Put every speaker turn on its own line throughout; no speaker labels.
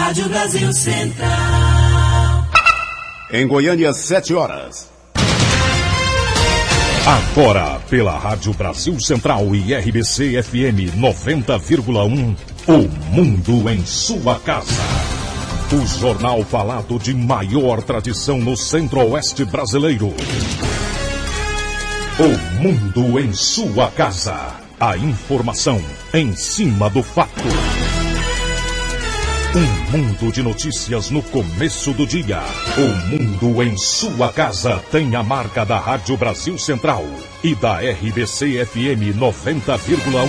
Rádio Brasil Central.
Em Goiânia, 7 horas.
Agora, pela Rádio Brasil Central e RBC FM 90,1, o Mundo em sua casa. O jornal falado de maior tradição no Centro-Oeste brasileiro. O Mundo em sua casa. A informação em cima do fato. Um mundo de notícias no começo do dia. O Mundo em sua casa tem a marca da Rádio Brasil Central e da RBC FM 90,1.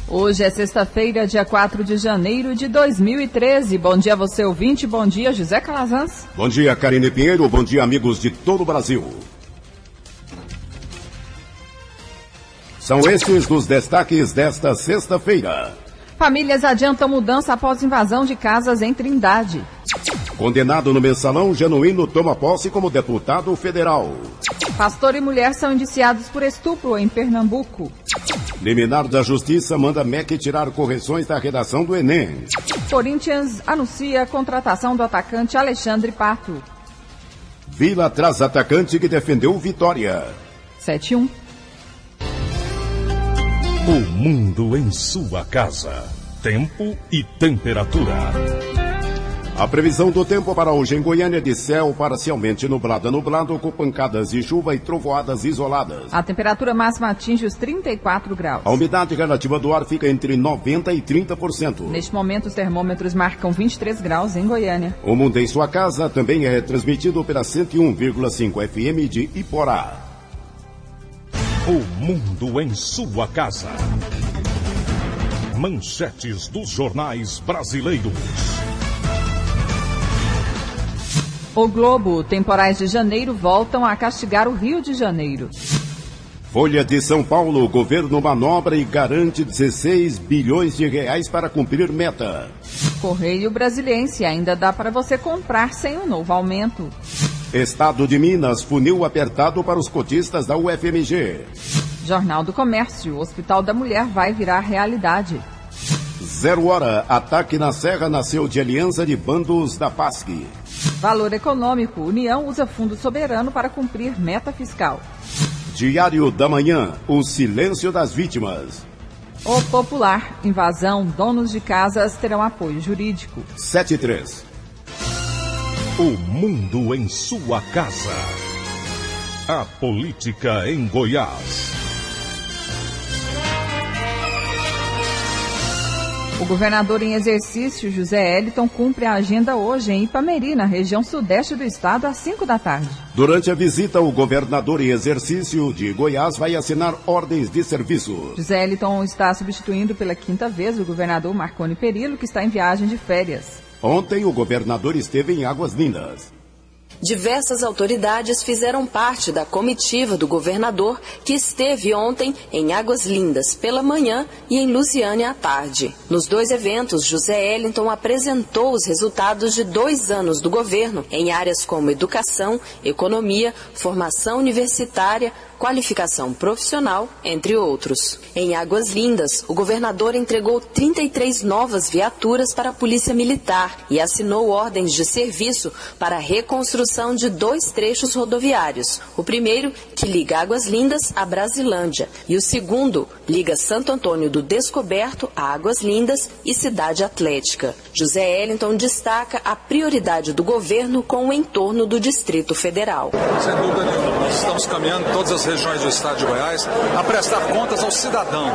Hoje é sexta-feira, dia 4 de janeiro de 2013. Bom dia você ouvinte, bom dia José Calazans.
Bom dia Karine Pinheiro, bom dia amigos de todo o Brasil. São estes os destaques desta sexta-feira.
Famílias adiantam mudança após invasão de casas em Trindade.
Condenado no mensalão, Genuíno toma posse como deputado federal.
Pastor e mulher são indiciados por estupro em Pernambuco.
Liminar da Justiça manda MEC tirar correções da redação do Enem.
Corinthians anuncia a contratação do atacante Alexandre Pato.
Vila traz atacante que defendeu Vitória.
7-1.
O mundo em sua casa. Tempo e temperatura.
A previsão do tempo para hoje em Goiânia é de céu parcialmente nublado a nublado, com pancadas de chuva e trovoadas isoladas.
A temperatura máxima atinge os 34 graus.
A umidade relativa do ar fica entre 90% e 30%.
Neste momento, os termômetros marcam 23 graus em Goiânia.
O Mundo em sua casa também é transmitido pela 101,5 FM de Iporá.
O mundo em sua casa. Manchetes dos jornais brasileiros.
O Globo, temporais de janeiro voltam a castigar o Rio de Janeiro.
Folha de São Paulo, governo manobra e garante 16 bilhões de reais para cumprir meta.
Correio Brasiliense, ainda dá para você comprar sem um novo aumento.
Estado de Minas, funil apertado para os cotistas da UFMG.
Jornal do Comércio, o Hospital da Mulher vai virar realidade.
0 hora, ataque na Serra nasceu de aliança de bandos da PASC.
Valor econômico, União usa fundo soberano para cumprir meta fiscal.
Diário da Manhã, o silêncio das vítimas.
O Popular, invasão, donos de casas terão apoio jurídico.
7-3.
O mundo em sua casa. A política em Goiás.
O governador em exercício, José Eliton, cumpre a agenda hoje em Ipameri, na região sudeste do estado, às 5 da tarde.
Durante a visita, o governador em exercício de Goiás vai assinar ordens de serviço.
José Eliton está substituindo pela 5ª vez o governador Marconi Perillo, que está em viagem de férias.
Ontem, o governador esteve em Águas Lindas.
Diversas autoridades fizeram parte da comitiva do governador, que esteve ontem em Águas Lindas pela manhã e em Lusiânia à tarde. Nos dois eventos, José Eliton apresentou os resultados de 2 anos do governo em áreas como educação, economia, formação universitária, qualificação profissional, entre outros. Em Águas Lindas, o governador entregou 33 novas viaturas para a Polícia Militar e assinou ordens de serviço para a reconstrução de 2 trechos rodoviários. O primeiro, que liga Águas Lindas a Brasilândia, e o segundo, liga Santo Antônio do Descoberto a Águas Lindas e Cidade Atlética. José Eliton destaca a prioridade do governo com o entorno do Distrito Federal.
Sem dúvida nenhuma, nós estamos caminhando todas as regiões do estado de Goiás a prestar contas ao cidadão,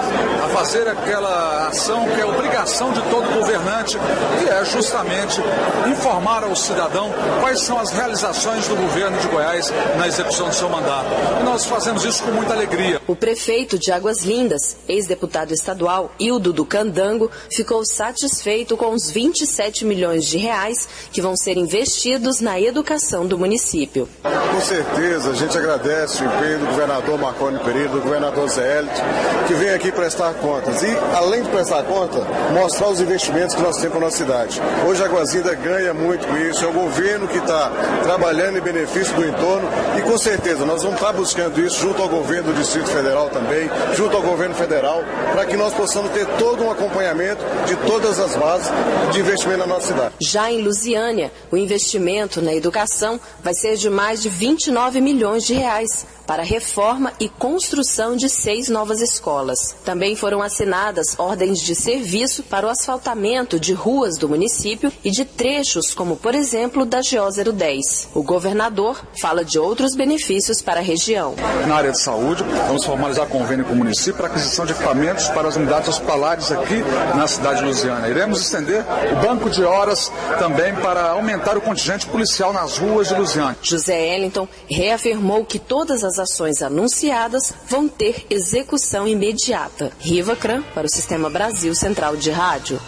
a fazer aquela ação que é obrigação de todo governante, que é justamente informar ao cidadão quais são as realizações do governo de Goiás na execução do seu mandato. E nós fazemos isso com muita alegria.
O prefeito de Águas Lindas, ex-deputado estadual Hildo do Candango, ficou satisfeito com os 27 milhões de reais que vão ser investidos na educação do município.
Com certeza, a gente agradece o empenho do governador Marconi Perillo, do governador Zé Eliton, que vem aqui prestar contas. E, além de prestar conta, mostrar os investimentos que nós temos para a nossa cidade. Hoje a Águas Lindas ganha muito com isso, é o governo que está trabalhando em benefício do entorno e, com certeza, nós vamos estar buscando isso junto ao governo do Distrito Federal também, junto ao governo federal, para que nós possamos ter todo um acompanhamento de todas as bases de investimento na nossa cidade.
Já em Lusiânia, o investimento na educação vai ser de mais de 29 milhões de reais para a reforma e construção de 6 novas escolas. Também foram assinadas ordens de serviço para o asfaltamento de ruas do município e de trechos, como por exemplo da GO 010. O governador fala de outros benefícios para a região.
Na área de saúde, vamos formalizar convênio com o município para aquisição de equipamentos para as unidades hospitalares aqui na cidade de Lusiânia. Iremos estender o banco de horas também para aumentar o contingente policial nas ruas de Lusiânia.
José Eliton reafirmou que todas as ações anunciadas vão ter execução imediata. Riva Cran para o Sistema Brasil Central de Rádio.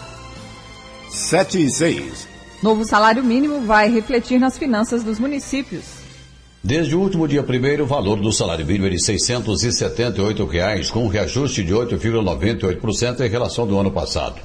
7:06.
Novo salário mínimo vai refletir nas finanças dos municípios.
Desde o último dia 1º, o valor do salário mínimo é de R$ 678, com um reajuste de 8,98% em relação ao ano passado.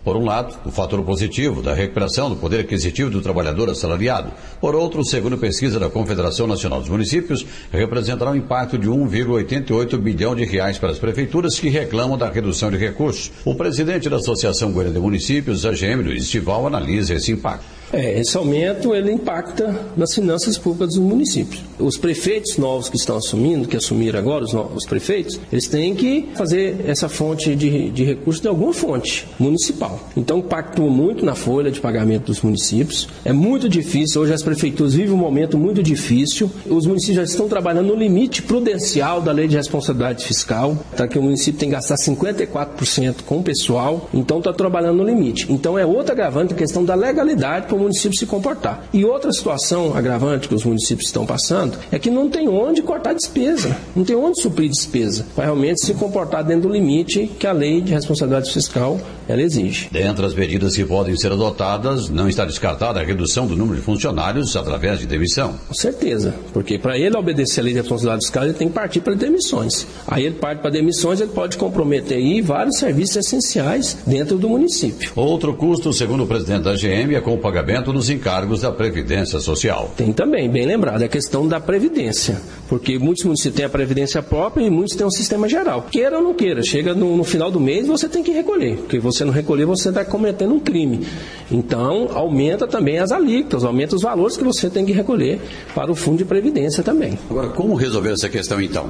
Por um lado, o fator positivo da recuperação do poder aquisitivo do trabalhador assalariado. Por outro, segundo pesquisa da Confederação Nacional dos Municípios, representará um impacto de 1,88 bilhão de reais para as prefeituras que reclamam da redução de recursos. O presidente da Associação Goiana de Municípios, AGM, Luiz Estival, analisa esse impacto.
Esse aumento ele impacta nas finanças públicas dos municípios. Os prefeitos novos que estão assumindo, que assumiram agora, os prefeitos, eles têm que fazer essa fonte de recursos de alguma fonte municipal. Então impactou muito na folha de pagamento dos municípios. É muito difícil, hoje as prefeituras vivem um momento muito difícil. Os municípios já estão trabalhando no limite prudencial da lei de responsabilidade fiscal, tá? Que o município tem que gastar 54% com o pessoal, então está trabalhando no limite. Então é outra agravante a questão da legalidade para o município se comportar. E outra situação agravante que os municípios estão passando é que não tem onde cortar despesa, não tem onde suprir despesa, para realmente se comportar dentro do limite que a lei de responsabilidade fiscal ela exige.
Dentre as medidas que podem ser adotadas, não está descartada a redução do número de funcionários através de demissão.
Com certeza, porque para ele obedecer a lei de responsabilidade fiscal, ele tem que partir para demissões. Aí ele parte para demissões, ele pode comprometer aí vários serviços essenciais dentro do município.
Outro custo, segundo o presidente da AGM, é com o pagamento dos encargos da Previdência Social.
Tem também, bem lembrado, a questão da Previdência, porque muitos municípios têm a Previdência própria e muitos têm um sistema geral. Queira ou não queira, chega no final do mês, você tem que recolher, porque você não recolher, você está cometendo um crime. Então, aumenta também as alíquotas, aumenta os valores que você tem que recolher para o Fundo de Previdência também.
Agora, como resolver essa questão então?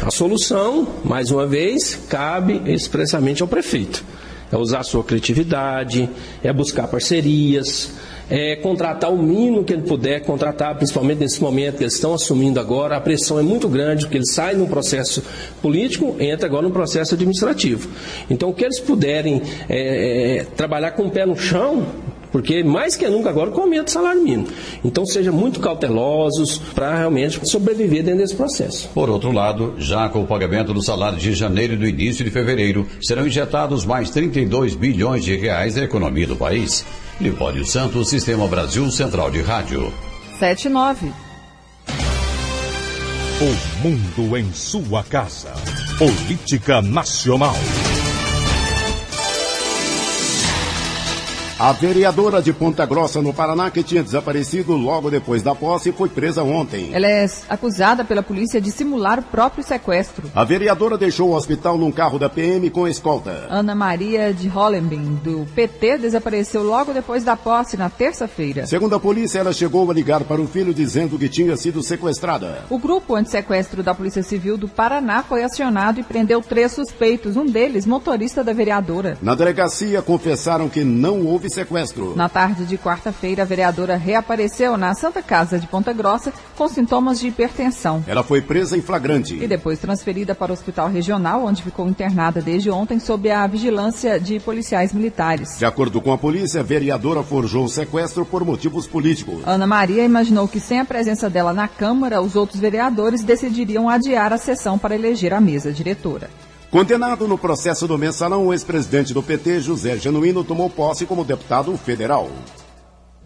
A solução, mais uma vez, cabe expressamente ao prefeito. É usar a sua criatividade, é buscar parcerias, é contratar o mínimo que ele puder contratar, principalmente nesse momento que eles estão assumindo agora. A pressão é muito grande, porque eles saem de um processo político e entram agora no processo administrativo. Então, o que eles puderem trabalhar com o pé no chão, porque mais que nunca agora com o aumento do salário mínimo. Então sejam muito cautelosos para realmente sobreviver dentro desse processo.
Por outro lado, já com o pagamento do salário de janeiro e do início de fevereiro, serão injetados mais 32 bilhões de reais na economia do país. Libório Santos, Sistema Brasil Central de Rádio.
7:09.
O mundo em sua casa. Política Nacional.
A vereadora de Ponta Grossa, no Paraná, que tinha desaparecido logo depois da posse, foi presa ontem.
Ela é acusada pela polícia de simular o próprio sequestro.
A vereadora deixou o hospital num carro da PM com escolta.
Ana Maria de Hollenbein, do PT, desapareceu logo depois da posse, na terça-feira.
Segundo a polícia, ela chegou a ligar para o filho dizendo que tinha sido sequestrada.
O grupo antissequestro da Polícia Civil do Paraná foi acionado e prendeu 3 suspeitos, um deles motorista da vereadora.
Na delegacia, confessaram que não houve sequestro.
Na tarde de quarta-feira, a vereadora reapareceu na Santa Casa de Ponta Grossa com sintomas de hipertensão.
Ela foi presa em flagrante.
E depois transferida para o hospital regional, onde ficou internada desde ontem sob a vigilância de policiais militares.
De acordo com a polícia, a vereadora forjou o sequestro por motivos políticos.
Ana Maria imaginou que sem a presença dela na Câmara, os outros vereadores decidiriam adiar a sessão para eleger a mesa diretora.
Condenado no processo do Mensalão, o ex-presidente do PT, José Genuíno, tomou posse como deputado federal.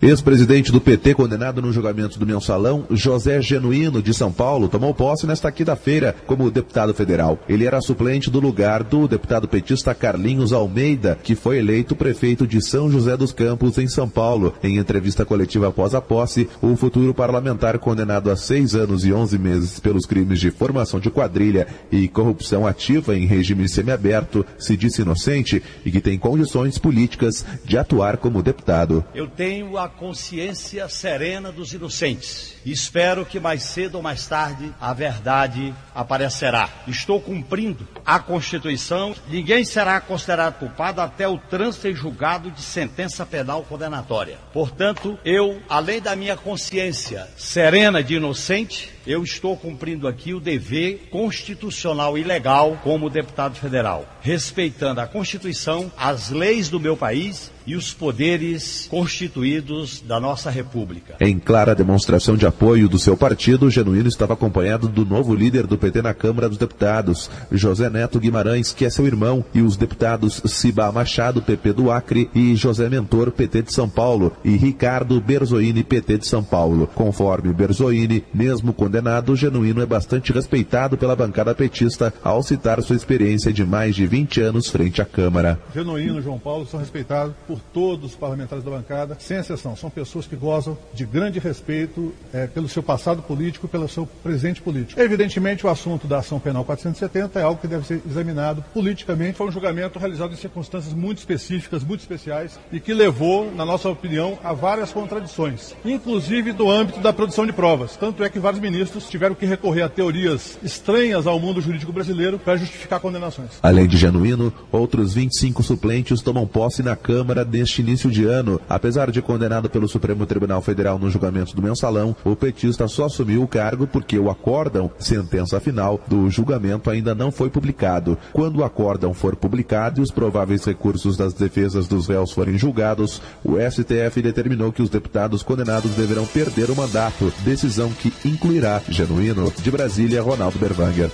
Ex-presidente do PT condenado no julgamento do Mensalão, José Genuíno, de São Paulo, tomou posse nesta quinta-feira como deputado federal. Ele era suplente do lugar do deputado petista Carlinhos Almeida, que foi eleito prefeito de São José dos Campos, em São Paulo. Em entrevista coletiva após a posse, o futuro parlamentar condenado a 6 anos e 11 meses pelos crimes de formação de quadrilha e corrupção ativa em regime semiaberto se disse inocente e que tem condições políticas de atuar como deputado.
Eu tenho a consciência serena dos inocentes. Espero que mais cedo ou mais tarde a verdade aparecerá. Estou cumprindo a Constituição. Ninguém será considerado culpado até o trânsito em julgado de sentença penal condenatória. Portanto, eu, além da minha consciência serena de inocente, eu estou cumprindo aqui o dever constitucional e legal como deputado federal, respeitando a Constituição, as leis do meu país e os poderes constituídos da nossa República.
Em clara demonstração de apoio do seu partido, Genuíno estava acompanhado do novo líder do PT na Câmara dos Deputados, José Neto Guimarães, que é seu irmão, e os deputados Ciba Machado, PP do Acre, e José Mentor, PT de São Paulo, e Ricardo Berzoini, PT de São Paulo. Conforme Berzoini, mesmo condenado, Genuíno é bastante respeitado pela bancada petista ao citar sua experiência de mais de 20 anos frente à Câmara.
Genuíno e João Paulo são respeitados por todos os parlamentares da bancada, sem exceção. São pessoas que gozam de grande respeito pelo seu passado político e pelo seu presente político. Evidentemente, o assunto da ação penal 470 é algo que deve ser examinado politicamente. Foi um julgamento realizado em circunstâncias muito específicas, muito especiais, e que levou, na nossa opinião, a várias contradições, inclusive do âmbito da produção de provas. Tanto é que vários ministros tiveram que recorrer a teorias estranhas ao mundo jurídico brasileiro para justificar condenações.
Além de Genuíno, outros 25 suplentes tomam posse na Câmara neste início de ano. Apesar de condenado pelo Supremo Tribunal Federal no julgamento do Mensalão, o petista só assumiu o cargo porque o acórdão, sentença final, do julgamento ainda não foi publicado. Quando o acórdão for publicado e os prováveis recursos das defesas dos réus forem julgados, o STF determinou que os deputados condenados deverão perder o mandato, decisão que incluirá Genuíno. De Brasília, Ronaldo Berwanger.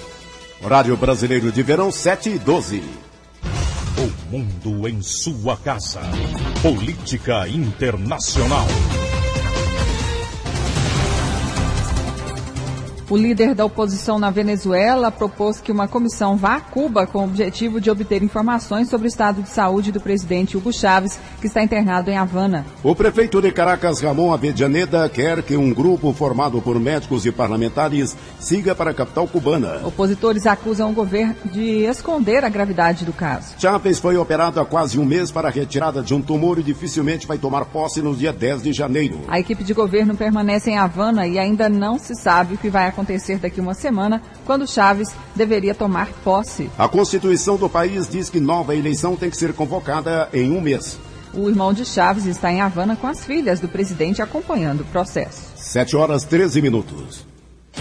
Horário Brasileiro de Verão, 7h12.
O mundo em sua casa. Política internacional.
O líder da oposição na Venezuela propôs que uma comissão vá a Cuba com o objetivo de obter informações sobre o estado de saúde do presidente Hugo Chávez, que está internado em Havana.
O prefeito de Caracas, Ramon Avellaneda, quer que um grupo formado por médicos e parlamentares siga para a capital cubana.
Opositores acusam o governo de esconder a gravidade do caso.
Chávez foi operado há quase um mês para a retirada de um tumor e dificilmente vai tomar posse no dia 10 de janeiro.
A equipe de governo permanece em Havana e ainda não se sabe o que vai acontecer daqui uma semana, quando Chávez deveria tomar posse.
A Constituição do país diz que nova eleição tem que ser convocada em um mês.
O irmão de Chávez está em Havana com as filhas do presidente acompanhando o processo.
7h13.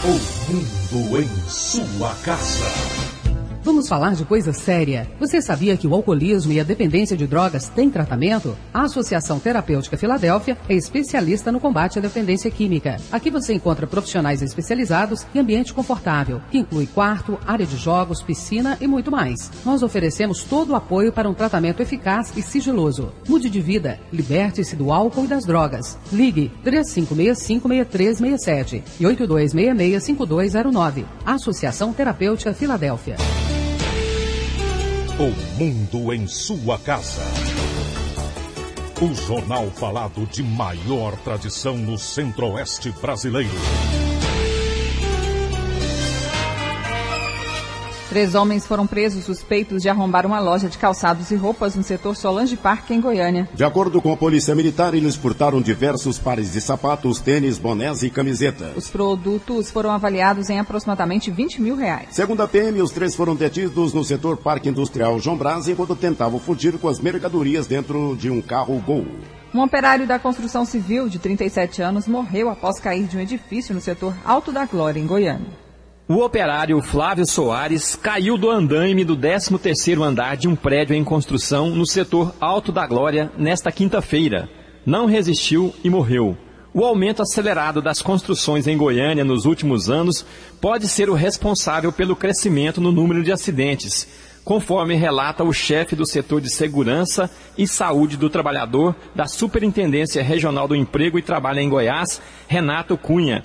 O mundo em sua casa.
Vamos falar de coisa séria. Você sabia que o alcoolismo e a dependência de drogas têm tratamento? A Associação Terapêutica Filadélfia é especialista no combate à dependência química. Aqui você encontra profissionais especializados e ambiente confortável, que inclui quarto, área de jogos, piscina e muito mais. Nós oferecemos todo o apoio para um tratamento eficaz e sigiloso. Mude de vida, liberte-se do álcool e das drogas. Ligue 3565-6367 e 8266-5209. Associação Terapêutica Filadélfia.
O mundo em sua casa. O jornal falado de maior tradição no Centro-Oeste brasileiro.
3 homens foram presos suspeitos de arrombar uma loja de calçados e roupas no setor Solange Parque, em Goiânia.
De acordo com a Polícia Militar, eles furtaram diversos pares de sapatos, tênis, bonés e camisetas.
Os produtos foram avaliados em aproximadamente R$20 mil.
Segundo a PM, os 3 foram detidos no setor Parque Industrial João Brás enquanto tentavam fugir com as mercadorias dentro de um carro Gol.
Um operário da construção civil de 37 anos morreu após cair de um edifício no setor Alto da Glória, em Goiânia.
O operário Flávio Soares caiu do andaime do 13º andar de um prédio em construção no setor Alto da Glória nesta quinta-feira. Não resistiu e morreu. O aumento acelerado das construções em Goiânia nos últimos anos pode ser o responsável pelo crescimento no número de acidentes, conforme relata o chefe do setor de segurança e saúde do trabalhador da Superintendência Regional do Emprego e Trabalho em Goiás, Renato Cunha.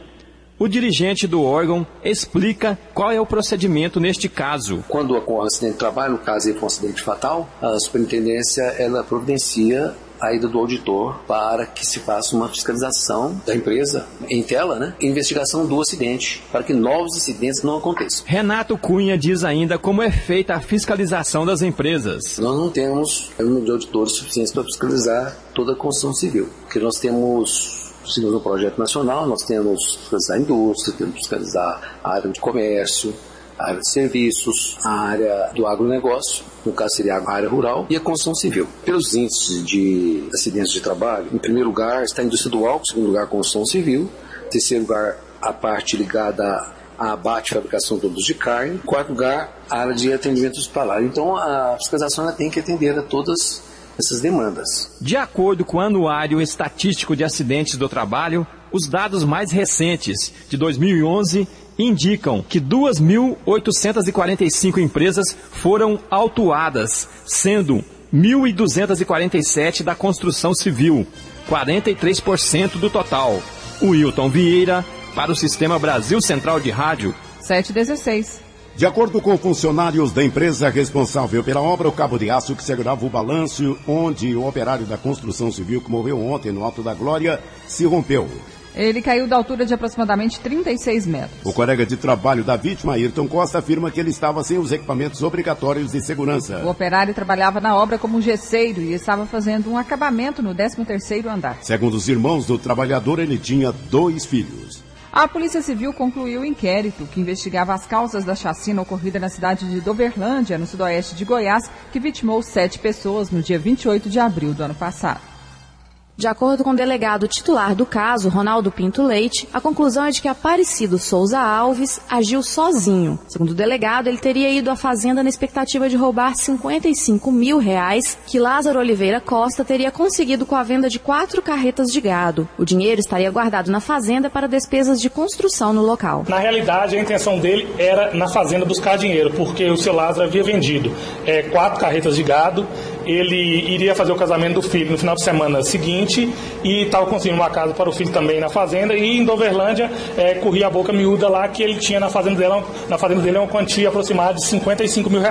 O dirigente do órgão explica qual é o procedimento neste caso.
Quando ocorre um acidente de trabalho, no caso foi um acidente fatal, a superintendência ela providencia a ida do auditor para que se faça uma fiscalização da empresa em tela, investigação do acidente, para que novos acidentes não aconteçam.
Renato Cunha diz ainda como é feita a fiscalização das empresas.
Nós não temos um número de auditores suficientes para fiscalizar toda a construção civil, porque nós temos... Segundo o projeto nacional, nós temos que fiscalizar a indústria, temos que fiscalizar a área de comércio, a área de serviços, a área do agronegócio, no caso seria a área rural, e a construção civil. Pelos índices de acidentes de trabalho, em primeiro lugar está a indústria do álcool, em segundo lugar a construção civil, em terceiro lugar a parte ligada a abate e fabricação de produtos de carne, em quarto lugar a área de atendimento hospitalar. Então a fiscalização ela tem que atender a todas essas demandas.
De acordo com o Anuário Estatístico de Acidentes do Trabalho, os dados mais recentes, de 2011, indicam que 2.845 empresas foram autuadas, sendo 1.247 da construção civil, 43% do total. Wilton Vieira, para o Sistema Brasil Central de Rádio.
716.
De acordo com funcionários da empresa responsável pela obra, o cabo de aço que segurava o balanço, onde o operário da construção civil que morreu ontem no Alto da Glória, se rompeu.
Ele caiu da altura de aproximadamente 36 metros.
O colega de trabalho da vítima, Ayrton Costa, afirma que ele estava sem os equipamentos obrigatórios de segurança.
O operário trabalhava na obra como gesseiro e estava fazendo um acabamento no 13º andar.
Segundo os irmãos do trabalhador, ele tinha 2 filhos.
A Polícia Civil concluiu o inquérito que investigava as causas da chacina ocorrida na cidade de Doverlândia, no sudoeste de Goiás, que vitimou 7 pessoas no dia 28 de abril do ano passado.
De acordo com o delegado titular do caso, Ronaldo Pinto Leite, a conclusão é de que Aparecido Souza Alves agiu sozinho. Segundo o delegado, ele teria ido à fazenda na expectativa de roubar R$55 mil, que Lázaro Oliveira Costa teria conseguido com a venda de 4 carretas de gado. O dinheiro estaria guardado na fazenda para despesas de construção no local.
Na realidade, a intenção dele era na fazenda buscar dinheiro, porque o seu Lázaro havia vendido 4 carretas de gado. Ele iria fazer o casamento do filho no final de semana seguinte e estava conseguindo uma casa para o filho também na fazenda, e em Doverlândia corria a boca miúda lá que ele tinha na fazenda dele uma quantia aproximada de R$55 mil.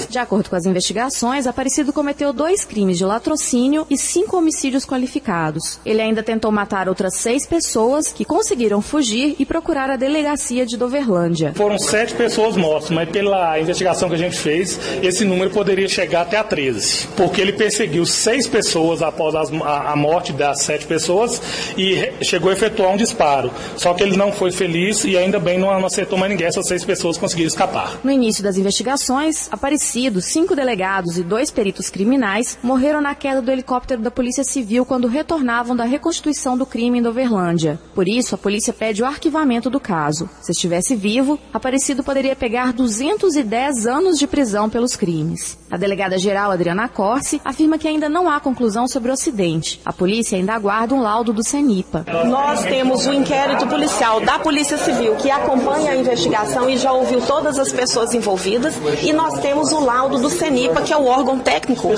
De acordo com as investigações, Aparecido cometeu 2 crimes de latrocínio e 5 homicídios qualificados. Ele ainda tentou matar outras 6 pessoas que conseguiram fugir e procurar a delegacia de Doverlândia.
Foram 7 pessoas mortas, mas pela investigação que a gente fez, esse número poderia chegar até a 13, porque ele perseguiu 6 pessoas após a morte das 7 pessoas e chegou a efetuar um disparo. Só que ele não foi feliz e ainda bem não acertou mais ninguém, essas 6 pessoas conseguiram escapar.
No início das investigações, Aparecido, 5 delegados e 2 peritos criminais morreram na queda do helicóptero da Polícia Civil quando retornavam da reconstituição do crime em Doverlândia. Por isso, a polícia pede o arquivamento do caso. Se estivesse vivo, Aparecido poderia pegar 210 anos de prisão pelos crimes. A delegada-geral Adriana Corsi afirma que ainda não há conclusão sobre o acidente. A polícia ainda aguarda um laudo do CENIPA.
Nós temos o inquérito policial da Polícia Civil que acompanha a investigação e já ouviu todas as pessoas envolvidas, e nós temos o laudo do CENIPA, que é o órgão técnico,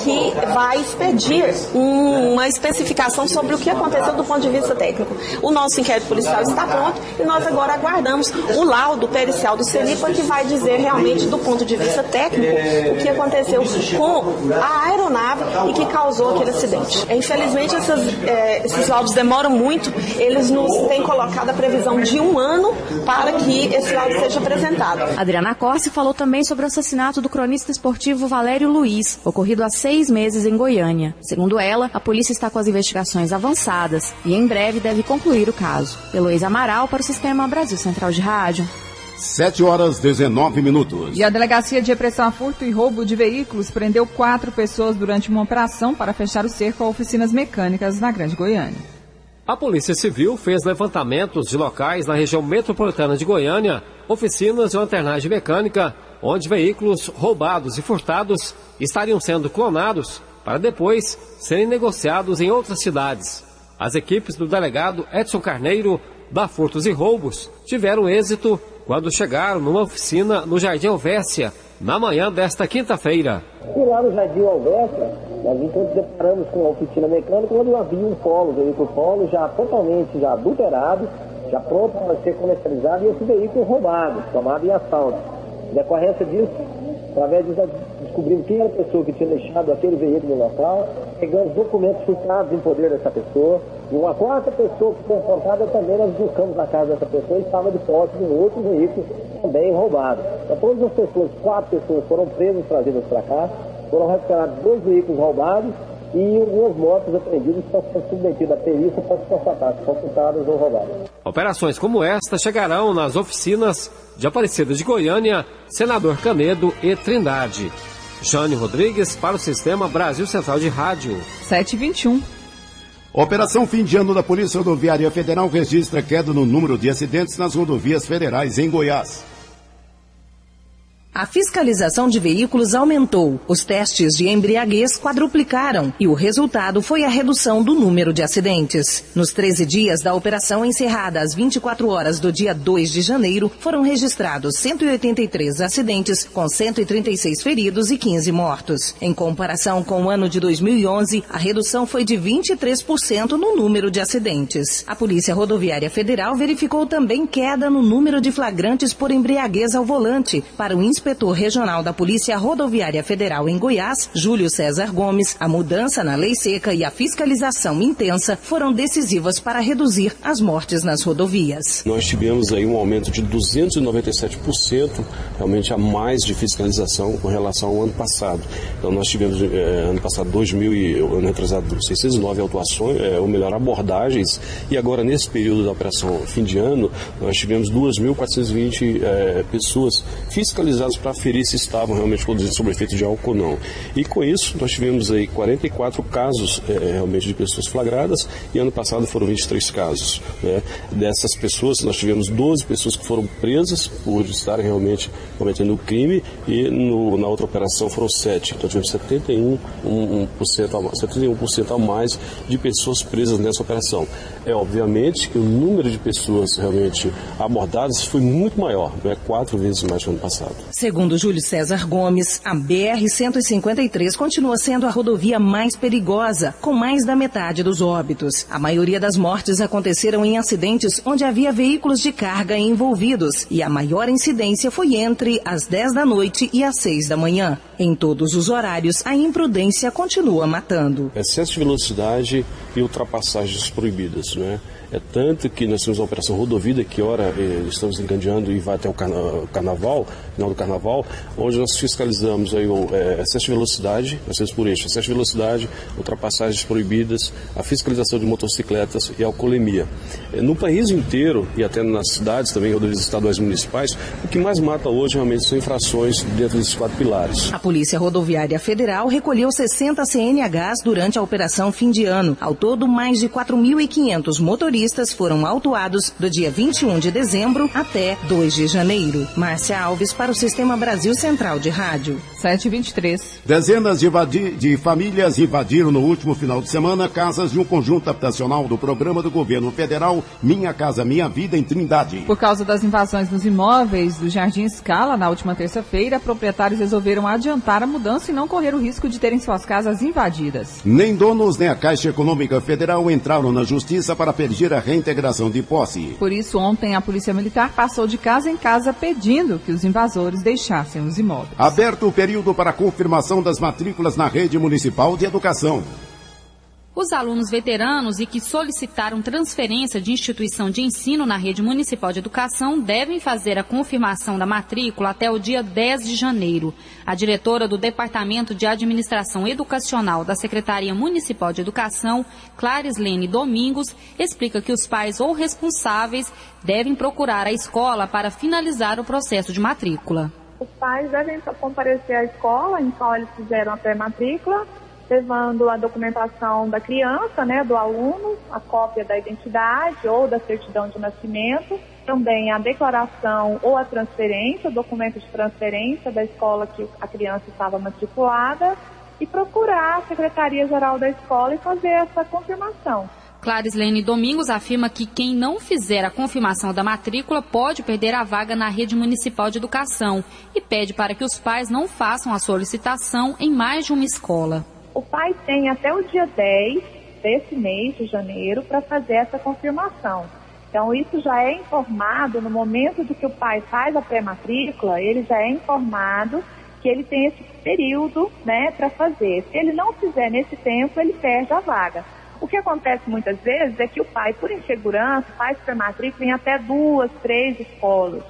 que vai expedir uma especificação sobre o que aconteceu do ponto de vista técnico. O nosso inquérito policial está pronto e nós agora aguardamos o laudo pericial do CENIPA, que vai dizer realmente do ponto de vista técnico o que aconteceu com a aeronave e que causou aquele acidente. Infelizmente, esses laudos demoram muito. Eles nos têm colocado a previsão de 1 ano para que esse laudo seja apresentado.
Adriana Corsi falou também sobre o assassinato do cronista esportivo Valério Luiz, ocorrido há 6 meses em Goiânia. Segundo ela, a polícia está com as investigações avançadas e em breve deve concluir o caso. Heloísa Amaral para o Sistema Brasil Central de Rádio.
7h19.
E a Delegacia de Repressão a Furto e Roubo de Veículos prendeu 4 pessoas durante uma operação para fechar o cerco a oficinas mecânicas na Grande Goiânia.
A Polícia Civil fez levantamentos de locais na região metropolitana de Goiânia, oficinas de lanternagem mecânica, onde veículos roubados e furtados estariam sendo clonados para depois serem negociados em outras cidades. As equipes do delegado Edson Carneiro, da Furtos e Roubos, tiveram êxito quando chegaram numa oficina no Jardim Alvécia, na manhã desta quinta-feira.
E lá no Jardim Alverca, nós nos deparamos com a oficina mecânica, onde havia um veículo polo já totalmente adulterado, já pronto para ser comercializado, e esse veículo roubado, tomado em assalto. Em decorrência disso, através disso, descobrimos quem era a pessoa que tinha deixado aquele veículo no local, pegamos documentos furtados em poder dessa pessoa, e uma quarta pessoa que foi encontrada também, nós buscamos na casa dessa pessoa e estava de posse de um outro veículo também roubado. Então, todas as pessoas, 4 pessoas foram presas, trazidas para cá, foram recuperados 2 veículos roubados e 2 motos apreendidas que estão sendo submetidas à perícia para se constatar se foram furtadas ou roubadas.
Operações como esta chegarão nas oficinas de Aparecida de Goiânia, Senador Canedo e Trindade. Jane Rodrigues para o Sistema Brasil Central de Rádio.
7h21.
Operação fim de ano da Polícia Rodoviária Federal registra queda no número de acidentes nas rodovias federais em Goiás.
A fiscalização de veículos aumentou, os testes de embriaguez quadruplicaram e o resultado foi a redução do número de acidentes. Nos 13 dias da operação encerrada às 24 horas do dia 2 de janeiro, foram registrados 183 acidentes, com 136 feridos e 15 mortos. Em comparação com o ano de 2011, a redução foi de 23% no número de acidentes. A Polícia Rodoviária Federal verificou também queda no número de flagrantes por embriaguez ao volante. Para o inspetor regional da Polícia Rodoviária Federal em Goiás, Júlio César Gomes, a mudança na lei seca e a fiscalização intensa foram decisivas para reduzir as mortes nas rodovias.
Nós tivemos aí um aumento de 297%, realmente a mais de fiscalização com relação ao ano passado. Então nós tivemos ano passado 609 autuações, ou melhor, abordagens, e agora nesse período da operação fim de ano, nós tivemos 2.420 pessoas fiscalizadas para aferir se estavam realmente produzindo sob efeito de álcool ou não. E com isso, nós tivemos aí 44 casos realmente de pessoas flagradas, e ano passado foram 23 casos. Né? Dessas pessoas, nós tivemos 12 pessoas que foram presas por estarem realmente cometendo o crime, e na outra operação foram 7. Então tivemos 71% a mais de pessoas presas nessa operação. Obviamente que o número de pessoas realmente abordadas foi muito maior, 4 vezes mais que o ano passado.
Segundo Júlio César Gomes, a BR-153 continua sendo a rodovia mais perigosa, com mais da metade dos óbitos. A maioria das mortes aconteceram em acidentes onde havia veículos de carga envolvidos, e a maior incidência foi entre as 10 da noite e as 6 da manhã. Em todos os horários, a imprudência continua matando.
Excesso de velocidade e ultrapassagens proibidas, né? É tanto que nós temos a Operação Rodovida, que ora estamos encaminhando e vai até o carnaval, final do carnaval, onde nós fiscalizamos aí o excesso de velocidade, nós temos por eixo, excesso de velocidade, ultrapassagens proibidas, a fiscalização de motocicletas e a alcoolemia. No país inteiro, e até nas cidades também, rodovias estaduais e municipais, o que mais mata hoje realmente são infrações dentro desses 4 pilares.
A Polícia Rodoviária Federal recolheu 60 CNHs durante a Operação Fim de Ano. Ao todo, mais de 4.500 motoristas foram autuados do dia 21 de dezembro até 2 de janeiro. Márcia Alves para o Sistema Brasil Central de Rádio.
7h23.
Dezenas de famílias invadiram no último final de semana casas de um conjunto habitacional do programa do governo federal Minha Casa Minha Vida em Trindade.
Por causa das invasões nos imóveis do Jardim Scala, na última terça-feira, proprietários resolveram adiantar a mudança e não correr o risco de terem suas casas invadidas.
Nem donos nem a Caixa Econômica Federal entraram na justiça para pedir a reintegração de posse.
Por isso, ontem a Polícia Militar passou de casa em casa pedindo que os invasores deixassem os imóveis.
Aberto o período para confirmação das matrículas na rede municipal de educação.
Os alunos veteranos e que solicitaram transferência de instituição de ensino na rede municipal de educação devem fazer a confirmação da matrícula até o dia 10 de janeiro. A diretora do Departamento de Administração Educacional da Secretaria Municipal de Educação, Clarislene Domingos, explica que os pais ou responsáveis devem procurar a escola para finalizar o processo de matrícula.
Os pais devem comparecer à escola em qual eles fizeram a pré-matrícula, levando a documentação da criança, do aluno, a cópia da identidade ou da certidão de nascimento, também a declaração ou a transferência, o documento de transferência da escola que a criança estava matriculada, e procurar a Secretaria-Geral da Escola e fazer essa confirmação.
Clarislene Domingos afirma que quem não fizer a confirmação da matrícula pode perder a vaga na rede municipal de educação e pede para que os pais não façam a solicitação em mais de uma escola.
O pai tem até o dia 10 desse mês de janeiro para fazer essa confirmação. Então, isso já é informado no momento de que o pai faz a pré-matrícula, ele já é informado que ele tem esse período, né, para fazer. Se ele não fizer nesse tempo, ele perde a vaga. O que acontece muitas vezes é que o pai, por insegurança, faz pré-matrícula em até 2, 3 escolas.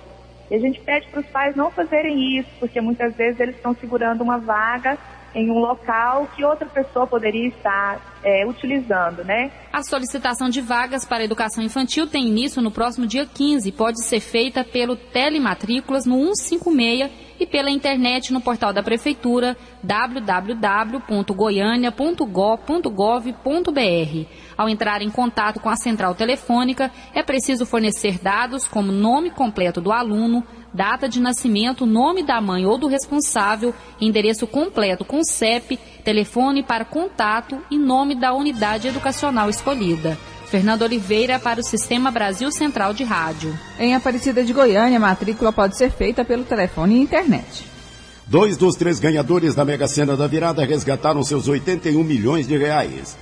E a gente pede para os pais não fazerem isso, porque muitas vezes eles estão segurando uma vaga em um local que outra pessoa poderia estar utilizando, né?
A solicitação de vagas para a educação infantil tem início no próximo dia 15 e pode ser feita pelo Telematrículas no 156 e pela internet no portal da Prefeitura www.goiania.gov.br. Ao entrar em contato com a central telefônica, é preciso fornecer dados como nome completo do aluno, data de nascimento, nome da mãe ou do responsável, endereço completo com CEP, telefone para contato e nome da unidade educacional escolhida. Fernando Oliveira para o Sistema Brasil Central de Rádio.
Em Aparecida de Goiânia, a matrícula pode ser feita pelo telefone e internet.
2 dos 3 ganhadores da Mega Sena da Virada resgataram seus 81 milhões de reais.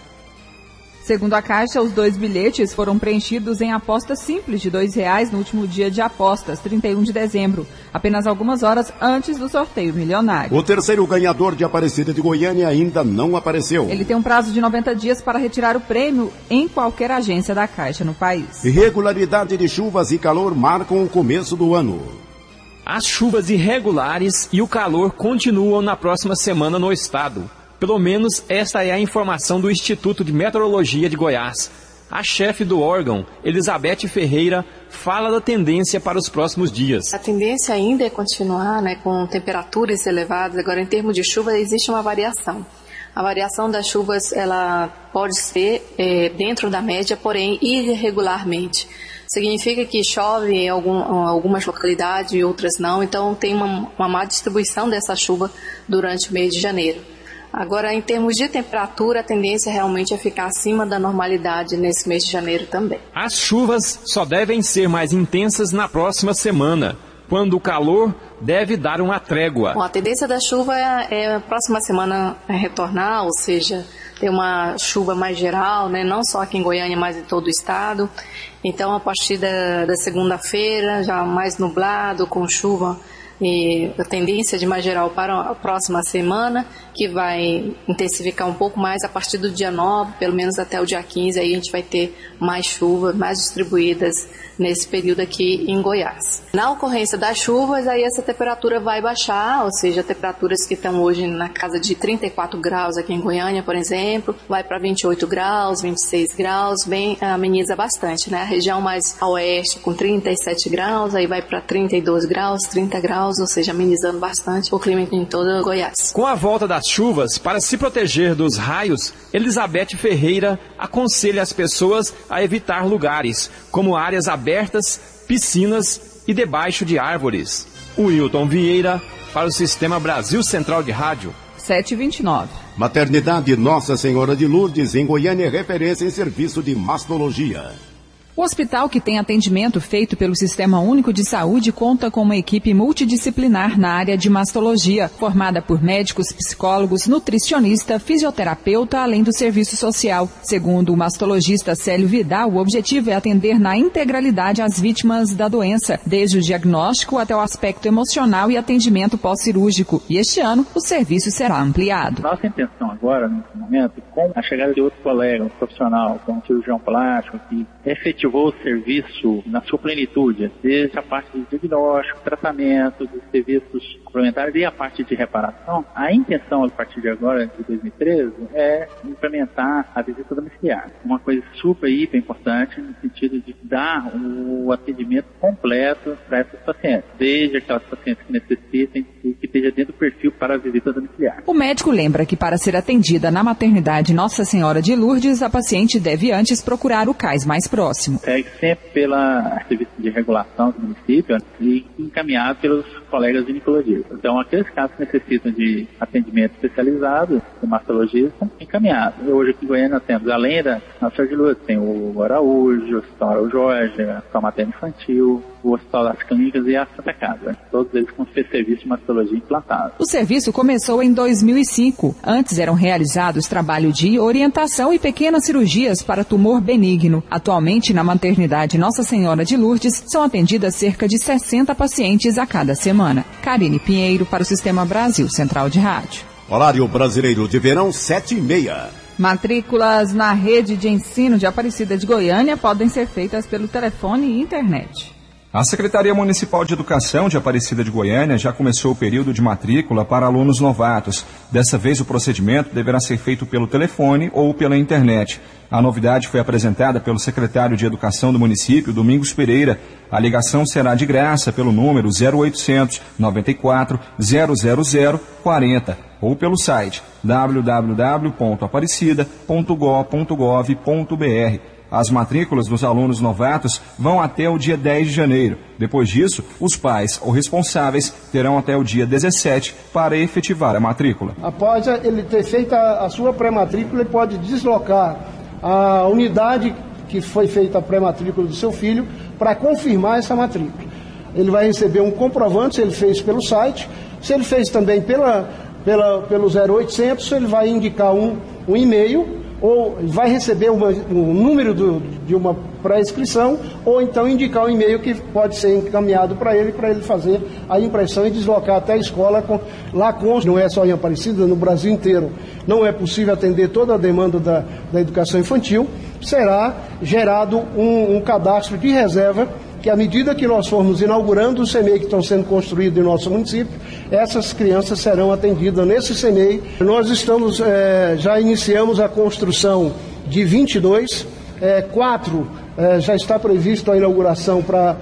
Segundo a Caixa, os 2 bilhetes foram preenchidos em aposta simples de R$2 no último dia de apostas, 31 de dezembro, apenas algumas horas antes do sorteio milionário.
O terceiro ganhador de Aparecida de Goiânia ainda não apareceu.
Ele tem um prazo de 90 dias para retirar o prêmio em qualquer agência da Caixa no país.
Irregularidade de chuvas e calor marcam o começo do ano.
As chuvas irregulares e o calor continuam na próxima semana no estado. Pelo menos esta é a informação do Instituto de Meteorologia de Goiás. A chefe do órgão, Elizabeth Ferreira, fala da tendência para os próximos dias.
A tendência ainda é continuar, com temperaturas elevadas. Agora, em termos de chuva, existe uma variação. A variação das chuvas ela pode ser dentro da média, porém irregularmente. Significa que chove em algumas localidades e outras não. Então, tem uma má distribuição dessa chuva durante o mês de janeiro. Agora, em termos de temperatura, a tendência realmente é ficar acima da normalidade nesse mês de janeiro também.
As chuvas só devem ser mais intensas na próxima semana, quando o calor deve dar uma trégua.
Bom, a tendência da chuva é a próxima semana retornar, ou seja, ter uma chuva mais geral, não só aqui em Goiânia, mas em todo o estado. Então, a partir da segunda-feira, já mais nublado, com chuva, e a tendência de mais geral para a próxima semana, que vai intensificar um pouco mais a partir do dia 9, pelo menos até o dia 15, aí a gente vai ter mais chuvas, mais distribuídas nesse período aqui em Goiás. Na ocorrência das chuvas, aí essa temperatura vai baixar, ou seja, temperaturas que estão hoje na casa de 34 graus aqui em Goiânia, por exemplo, vai para 28 graus, 26 graus, bem ameniza bastante, A região mais a oeste com 37 graus, aí vai para 32 graus, 30 graus, ou seja, amenizando bastante o clima em todo Goiás.
Com a volta das chuvas, para se proteger dos raios, Elizabeth Ferreira aconselha as pessoas a evitar lugares, como áreas abertas, piscinas e debaixo de árvores. Wilton Vieira, para o Sistema Brasil Central de Rádio.
7h29.
Maternidade Nossa Senhora de Lourdes, em Goiânia, é referência em serviço de mastologia.
O hospital, que tem atendimento feito pelo Sistema Único de Saúde, conta com uma equipe multidisciplinar na área de mastologia, formada por médicos, psicólogos, nutricionista, fisioterapeuta, além do serviço social. Segundo o mastologista Célio Vidal, o objetivo é atender na integralidade as vítimas da doença, desde o diagnóstico até o aspecto emocional e atendimento pós-cirúrgico. E este ano, o serviço será ampliado.
Nossa intenção agora, nesse momento, com a chegada de outro colega, um profissional, como um cirurgião plástico, que efetivou o serviço na sua plenitude, desde a parte de diagnóstico, tratamento, dos serviços complementares e a parte de reparação. A intenção, a partir de agora, de 2013, é implementar a visita domiciliar. Uma coisa super, hiper importante no sentido de dar o atendimento completo para essas pacientes, desde aquelas pacientes que necessitem e que esteja dentro do perfil para a visita domiciliar.
O médico lembra que para ser atendida na maternidade Nossa Senhora de Lourdes, a paciente deve antes procurar o CAIS mais próximo.
Segue sempre pela serviço de regulação do município e encaminhado pelos colegas ginecologistas. possível. Então, aqueles casos que necessitam de atendimento especializado, de mastologista, encaminhado. Hoje aqui em Goiânia nós temos, além da nossa de Luz, tem o Araújo, o Hospital Araújo Jorge, o Hospital Materno Infantil, o Hospital das Clínicas e a Santa Casa. Todos eles com serviço de mastologia implantado.
O serviço começou em 2005. Antes eram realizados trabalho de orientação e pequenas cirurgias para tumor benigno. Atualmente, na maternidade Nossa Senhora de Lourdes, são atendidas cerca de 60 pacientes a cada semana. Karine Pinheiro para o Sistema Brasil Central de Rádio.
Horário brasileiro de verão, 7h30.
Matrículas na rede de ensino de Aparecida de Goiânia podem ser feitas pelo telefone e internet.
A Secretaria Municipal de Educação de Aparecida de Goiânia já começou o período de matrícula para alunos novatos. Dessa vez, o procedimento deverá ser feito pelo telefone ou pela internet. A novidade foi apresentada pelo secretário de Educação do município, Domingos Pereira. A ligação será de graça pelo número 0800 94 000 40 ou pelo site www.aparecida.gov.br. As matrículas dos alunos novatos vão até o dia 10 de janeiro. Depois disso, os pais ou responsáveis terão até o dia 17 para efetivar a matrícula.
Após ele ter feito a sua pré-matrícula, ele pode deslocar a unidade que foi feita a pré-matrícula do seu filho para confirmar essa matrícula. Ele vai receber um comprovante se ele fez pelo site, se ele fez também pelo 0800, ele vai indicar um e-mail, ou vai receber um número de uma pré-inscrição, ou então indicar um e-mail que pode ser encaminhado para ele fazer a impressão e deslocar até a escola. Não é só em Aparecida, no Brasil inteiro não é possível atender toda a demanda da educação infantil. Será gerado um cadastro de reserva, que à medida que nós formos inaugurando os CEMEI que estão sendo construídos em nosso município, essas crianças serão atendidas nesse CEMEI. Nós já iniciamos a construção de 22, 4 já está previsto a inauguração para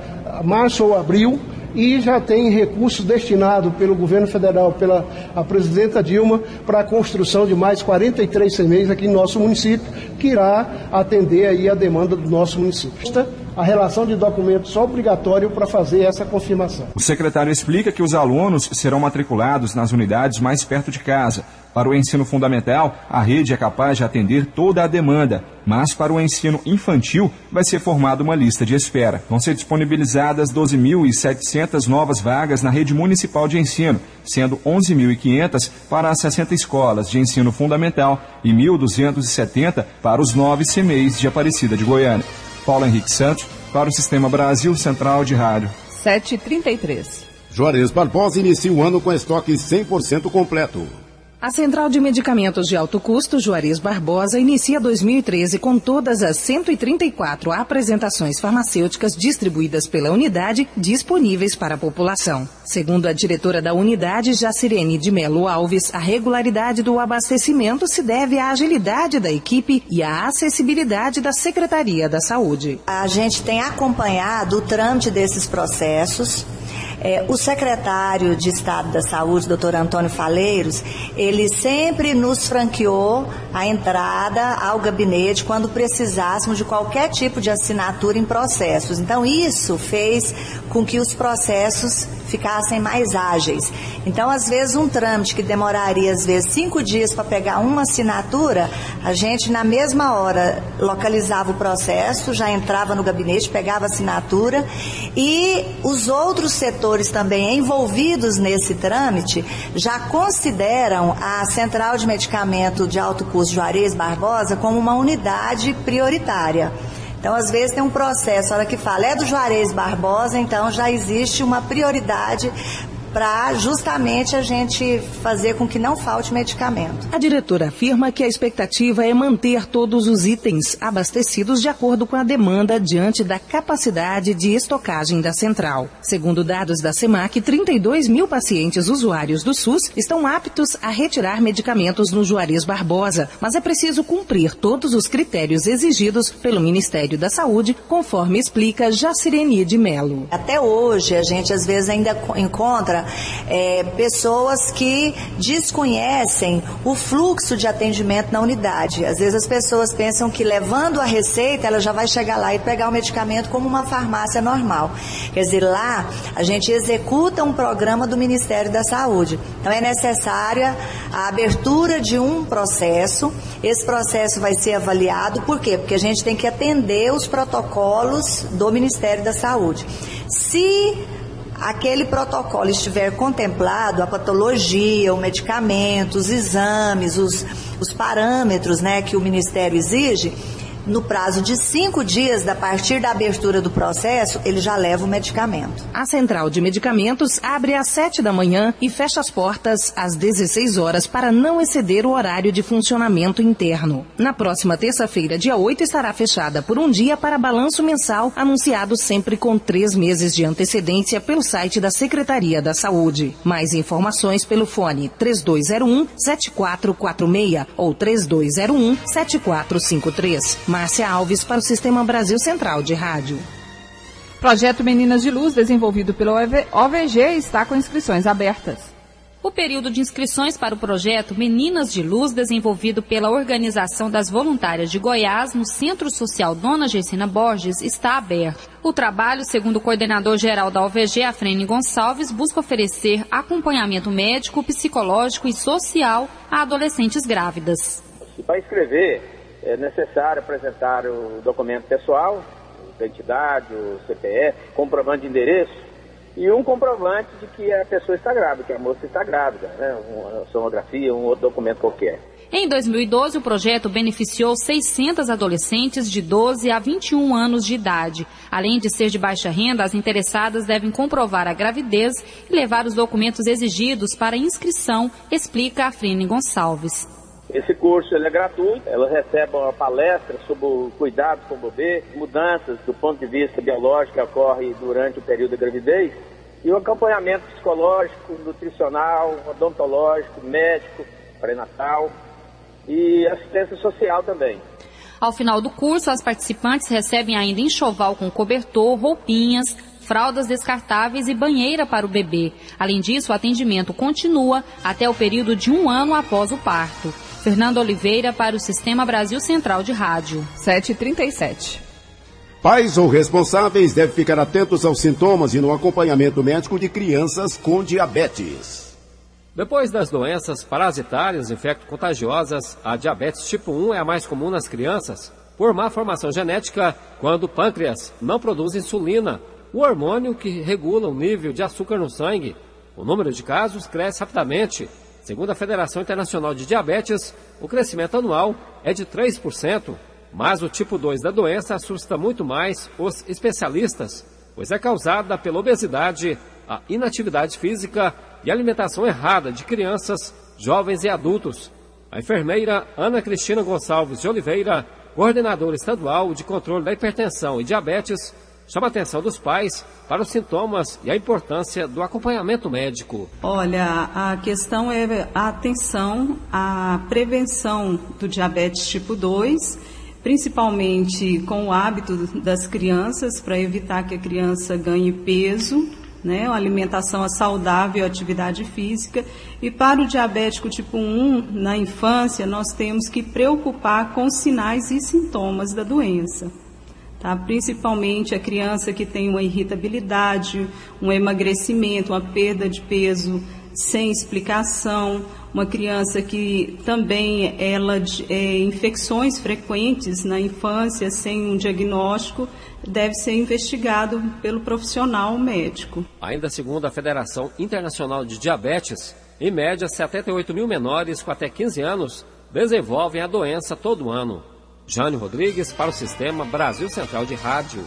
março ou abril, e já tem recurso destinado pelo governo federal, pela a presidenta Dilma, para a construção de mais 43 CEMEIs aqui no nosso município, que irá atender aí a demanda do nosso município. A relação de documentos só obrigatório para fazer essa confirmação.
O secretário explica que os alunos serão matriculados nas unidades mais perto de casa. Para o ensino fundamental, a rede é capaz de atender toda a demanda, mas para o ensino infantil vai ser formada uma lista de espera. Vão ser disponibilizadas 12.700 novas vagas na rede municipal de ensino, sendo 11.500 para as 60 escolas de ensino fundamental e 1.270 para os 9 CEMEIs de Aparecida de Goiânia. Paulo Henrique Santos, para o Sistema Brasil Central de Rádio.
7h33.
Juarez Barbosa inicia o ano com estoque 100% completo.
A Central de Medicamentos de Alto Custo Juarez Barbosa inicia 2013 com todas as 134 apresentações farmacêuticas distribuídas pela unidade disponíveis para a população. Segundo a diretora da unidade, Jacirene de Melo Alves, a regularidade do abastecimento se deve à agilidade da equipe e à acessibilidade da Secretaria da Saúde.
A gente tem acompanhado o trâmite desses processos. O secretário de Estado da Saúde, Dr. Antônio Faleiros, ele sempre nos franqueou a entrada ao gabinete quando precisássemos de qualquer tipo de assinatura em processos. Então, isso fez com que os processos ficassem mais ágeis. Então, às vezes, um trâmite que demoraria, às vezes, 5 dias para pegar uma assinatura, a gente, na mesma hora, localizava o processo, já entrava no gabinete, pegava a assinatura, e os outros setores também envolvidos nesse trâmite já consideram a Central de Medicamento de Alto Custo Juarez Barbosa como uma unidade prioritária. Então, às vezes, tem um processo, a hora que fala é do Juarez Barbosa, então já existe uma prioridade para justamente a gente fazer com que não falte medicamento.
A diretora afirma que a expectativa é manter todos os itens abastecidos de acordo com a demanda diante da capacidade de estocagem da central. Segundo dados da SEMAC, 32 mil pacientes usuários do SUS estão aptos a retirar medicamentos no Juarez Barbosa, mas é preciso cumprir todos os critérios exigidos pelo Ministério da Saúde, conforme explica Jacirene de Melo.
Até hoje, a gente às vezes ainda encontra pessoas que desconhecem o fluxo de atendimento na unidade. Às vezes as pessoas pensam que levando a receita, ela já vai chegar lá e pegar o medicamento como uma farmácia normal. Quer dizer, lá a gente executa um programa do Ministério da Saúde. Então é necessária a abertura de um processo. Esse processo vai ser avaliado, por quê? Porque a gente tem que atender os protocolos do Ministério da Saúde. Se aquele protocolo estiver contemplado, a patologia, o medicamento, os exames, os parâmetros, né, que o Ministério exige, no prazo de 5 dias, a partir da abertura do processo, ele já leva o medicamento.
A Central de Medicamentos abre às 7 da manhã e fecha as portas às 16 horas para não exceder o horário de funcionamento interno. Na próxima terça-feira, dia 8, estará fechada por um dia para balanço mensal, anunciado sempre com 3 meses de antecedência pelo site da Secretaria da Saúde. Mais informações pelo fone 3201-7446 ou 3201-7453. Márcia Alves para o Sistema Brasil Central de Rádio.
Projeto Meninas de Luz, desenvolvido pelo OVG, está com inscrições abertas.
O período de inscrições para o projeto Meninas de Luz, desenvolvido pela Organização das Voluntárias de Goiás, no Centro Social Dona Gersina Borges, está aberto. O trabalho, segundo o coordenador-geral da OVG, Afrene Gonçalves, busca oferecer acompanhamento médico, psicológico e social a adolescentes grávidas.
Para inscrever, é necessário apresentar o documento pessoal, identidade, o CPF, comprovante de endereço e um comprovante de que a pessoa está grávida, que a moça está grávida, né? Uma sonografia, um outro documento qualquer.
Em 2012, o projeto beneficiou 600 adolescentes de 12 a 21 anos de idade. Além de ser de baixa renda, as interessadas devem comprovar a gravidez e levar os documentos exigidos para inscrição, explica Afrene Gonçalves.
Esse curso ele é gratuito, elas recebem uma palestra sobre o cuidado com o bebê, mudanças do ponto de vista biológico que ocorrem durante o período da gravidez e o acompanhamento psicológico, nutricional, odontológico, médico, pré-natal e assistência social também.
Ao final do curso, as participantes recebem ainda enxoval com cobertor, roupinhas, fraldas descartáveis e banheira para o bebê. Além disso, o atendimento continua até o período de 1 ano após o parto. Fernando Oliveira para o Sistema Brasil Central de Rádio.
7h37.
Pais ou responsáveis devem ficar atentos aos sintomas e no acompanhamento médico de crianças com diabetes.
Depois das doenças parasitárias infecto-contagiosas, a diabetes tipo 1 é a mais comum nas crianças, por má formação genética, quando o pâncreas não produz insulina, o hormônio que regula o nível de açúcar no sangue. O número de casos cresce rapidamente. Segundo a Federação Internacional de Diabetes, o crescimento anual é de 3%, mas o tipo 2 da doença assusta muito mais os especialistas, pois é causada pela obesidade, a inatividade física e alimentação errada de crianças, jovens e adultos. A enfermeira Ana Cristina Gonçalves de Oliveira, coordenadora estadual de controle da hipertensão e diabetes, chama a atenção dos pais para os sintomas e a importância do acompanhamento médico.
Olha, a questão é a atenção à prevenção do diabetes tipo 2, principalmente com o hábito das crianças, para evitar que a criança ganhe peso, né, uma alimentação saudável, atividade física. E para o diabético tipo 1, na infância, nós temos que preocupar com os sinais e sintomas da doença. Tá? Principalmente a criança que tem uma irritabilidade, um emagrecimento, uma perda de peso sem explicação, uma criança que também infecções frequentes na infância sem um diagnóstico, deve ser investigado pelo profissional médico.
Ainda segundo a Federação Internacional de Diabetes, em média 78 mil menores com até 15 anos desenvolvem a doença todo ano. Jânio Rodrigues para o Sistema Brasil Central de Rádio.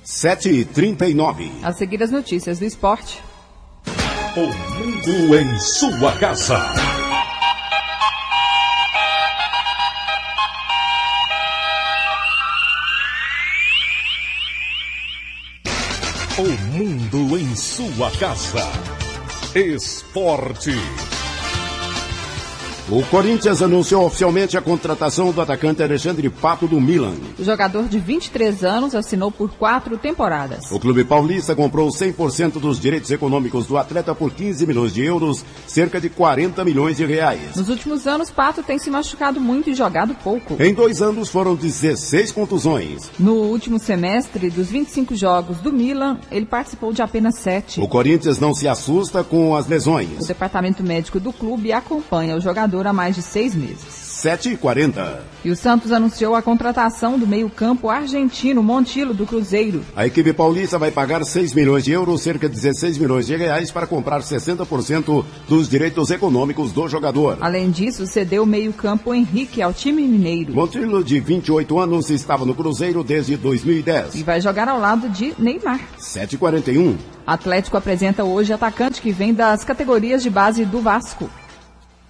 7h39.
A seguir as notícias do esporte.
O mundo em sua casa. O mundo em sua casa. Esporte.
O Corinthians anunciou oficialmente a contratação do atacante Alexandre Pato do Milan.
O jogador de 23 anos assinou por 4 temporadas.
O clube paulista comprou 100% dos direitos econômicos do atleta por 15 milhões de euros, cerca de 40 milhões de reais.
Nos últimos anos, Pato tem se machucado muito e jogado pouco.
Em 2 anos foram 16 contusões.
No último semestre, dos 25 jogos do Milan, ele participou de apenas 7.
O Corinthians não se assusta com as lesões.
O departamento médico do clube acompanha o jogador há mais de 6 meses.
7h40.
E o Santos anunciou a contratação do meio-campo argentino Montilo do Cruzeiro.
A equipe paulista vai pagar 6 milhões de euros, cerca de 16 milhões de reais, para comprar 60% dos direitos econômicos do jogador.
Além disso, cedeu o meio-campo Henrique ao time mineiro.
Montilo, de 28 anos, estava no Cruzeiro desde 2010.
E vai jogar ao lado de Neymar.
7h41.
Atlético apresenta hoje atacante que vem das categorias de base do Vasco.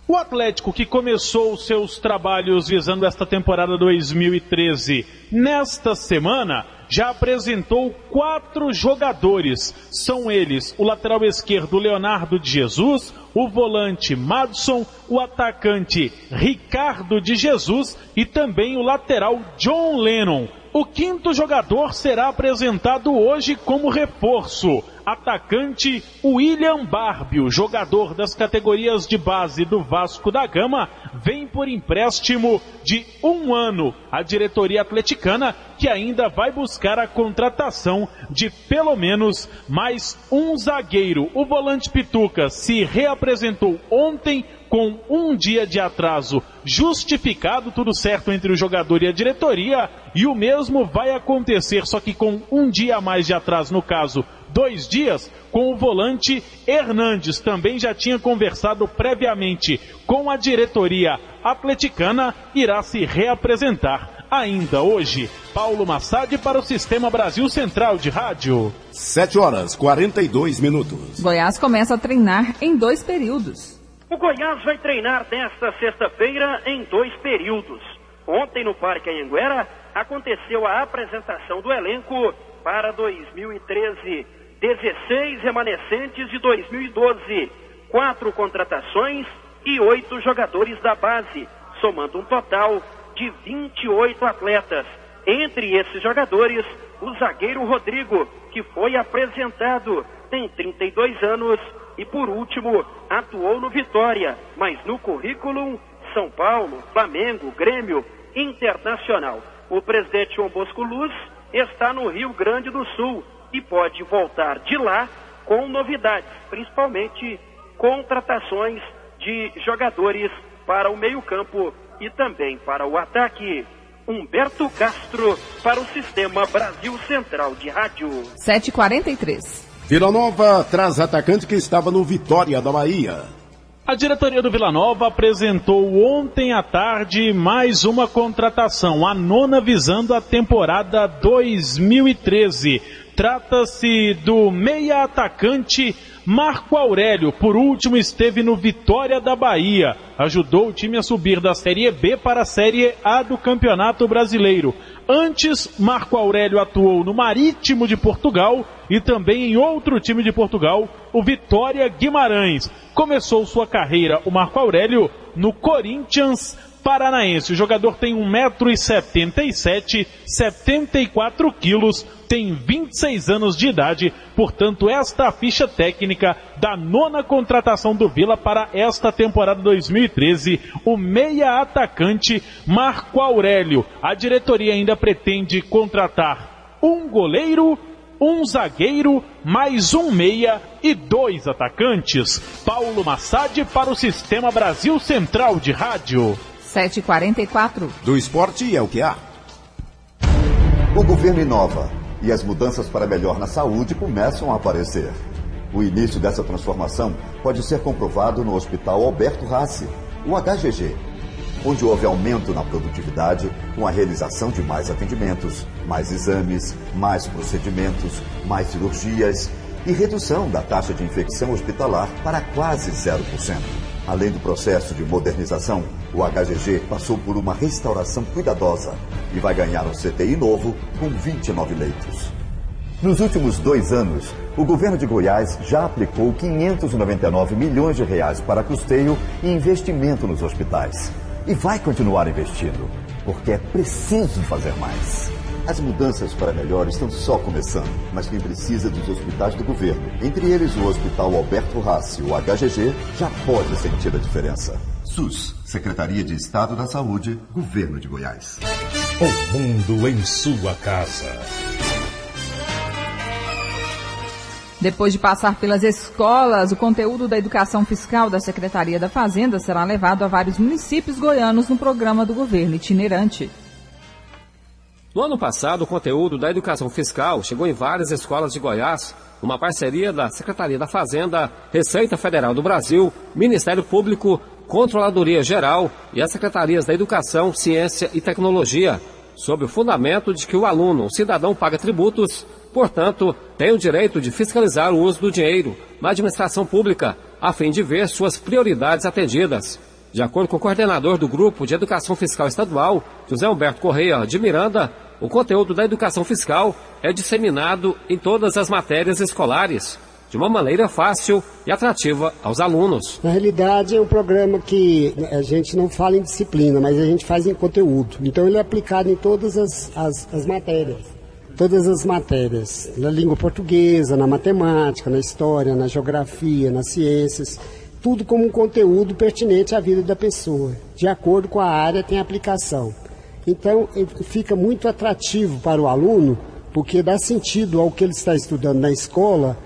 O Atlético, que começou os seus trabalhos visando esta temporada 2013, nesta semana já apresentou 4 jogadores. São eles o lateral esquerdo Leonardo de Jesus, o volante Madson, o atacante Ricardo de Jesus e também o lateral John Lennon. O 5º jogador será apresentado hoje como reforço. Atacante William Barbio, jogador das categorias de base do Vasco da Gama, vem por empréstimo de 1 ano. A diretoria atleticana, que ainda vai buscar a contratação de pelo menos mais um zagueiro. O volante Pituca se reapresentou ontem com 1 dia de atraso justificado, tudo certo entre o jogador e a diretoria, e o mesmo vai acontecer, só que com 1 dia a mais de atraso, no caso 2 dias, com o volante Hernandes. Também já tinha conversado previamente com a diretoria atleticana, irá se reapresentar ainda hoje. Paulo Massad para o Sistema Brasil Central de Rádio.
7h42.
Goiás começa a treinar em 2 períodos.
O Goiás vai treinar nesta sexta-feira em 2 períodos. Ontem no Parque Anhanguera aconteceu a apresentação do elenco para 2013. 16 remanescentes de 2012, 4 contratações e 8 jogadores da base, somando um total de 28 atletas. Entre esses jogadores, o zagueiro Rodrigo, que foi apresentado, tem 32 anos e, por último, atuou no Vitória, mas no currículo São Paulo, Flamengo, Grêmio, Internacional. O presidente João Bosco Luz está no Rio Grande do Sul e pode voltar de lá com novidades, principalmente contratações de jogadores para o meio-campo e também para o ataque. Humberto Castro para o Sistema Brasil Central de Rádio.
7h43.
Vila Nova traz atacante que estava no Vitória da Bahia.
A diretoria do Vila Nova apresentou ontem à tarde mais uma contratação, a 9ª visando a temporada 2013. Trata-se do meia atacante Marco Aurélio. Por último, esteve no Vitória da Bahia. Ajudou o time a subir da Série B para a Série A do Campeonato Brasileiro. Antes, Marco Aurélio atuou no Marítimo de Portugal e também em outro time de Portugal, o Vitória Guimarães. Começou sua carreira, o Marco Aurélio, no Corinthians Paranaense. O jogador tem 1,77 m, 74 quilos, tem 26 anos de idade. Portanto, esta é a ficha técnica da 9ª contratação do Vila para esta temporada 2013, o meia atacante Marco Aurélio. A diretoria ainda pretende contratar um goleiro, um zagueiro, mais um meia e 2 atacantes. Paulo Massad para o Sistema Brasil Central de Rádio.
7h44.
Do esporte é o que há.
O governo inova e as mudanças para melhor na saúde começam a aparecer. O início dessa transformação pode ser comprovado no Hospital Alberto Rassi, o HGG, onde houve aumento na produtividade com a realização de mais atendimentos, mais exames, mais procedimentos, mais cirurgias e redução da taxa de infecção hospitalar para quase 0%. Além do processo de modernização, o HGG passou por uma restauração cuidadosa e vai ganhar um CTI novo com 29 leitos. Nos últimos 2 anos, o governo de Goiás já aplicou 599 milhões de reais para custeio e investimento nos hospitais. E vai continuar investindo, porque é preciso fazer mais. As mudanças para melhor estão só começando, mas quem precisa dos hospitais do governo, entre eles o Hospital Alberto Rassi, o HGG, já pode sentir a diferença. SUS, Secretaria de Estado da Saúde, Governo de Goiás.
O mundo em sua casa.
Depois de passar pelas escolas, o conteúdo da educação fiscal da Secretaria da Fazenda será levado a vários municípios goianos no programa do governo itinerante.
No ano passado, o conteúdo da educação fiscal chegou em várias escolas de Goiás, uma parceria da Secretaria da Fazenda, Receita Federal do Brasil, Ministério Público, Controladoria Geral e as Secretarias da Educação, Ciência e Tecnologia, sob o fundamento de que o aluno, o cidadão, paga tributos, portanto, tem o direito de fiscalizar o uso do dinheiro na administração pública, a fim de ver suas prioridades atendidas. De acordo com o coordenador do Grupo de Educação Fiscal Estadual, José Humberto Correia de Miranda, o conteúdo da educação fiscal é disseminado em todas as matérias escolares, de uma maneira fácil e atrativa aos alunos.
Na realidade, é um programa que a gente não fala em disciplina, mas a gente faz em conteúdo. Então, ele é aplicado em todas as matérias. Todas as matérias, na língua portuguesa, na matemática, na história, na geografia, nas ciências, tudo como um conteúdo pertinente à vida da pessoa. De acordo com a área, tem aplicação. Então, fica muito atrativo para o aluno, porque dá sentido ao que ele está estudando na escola,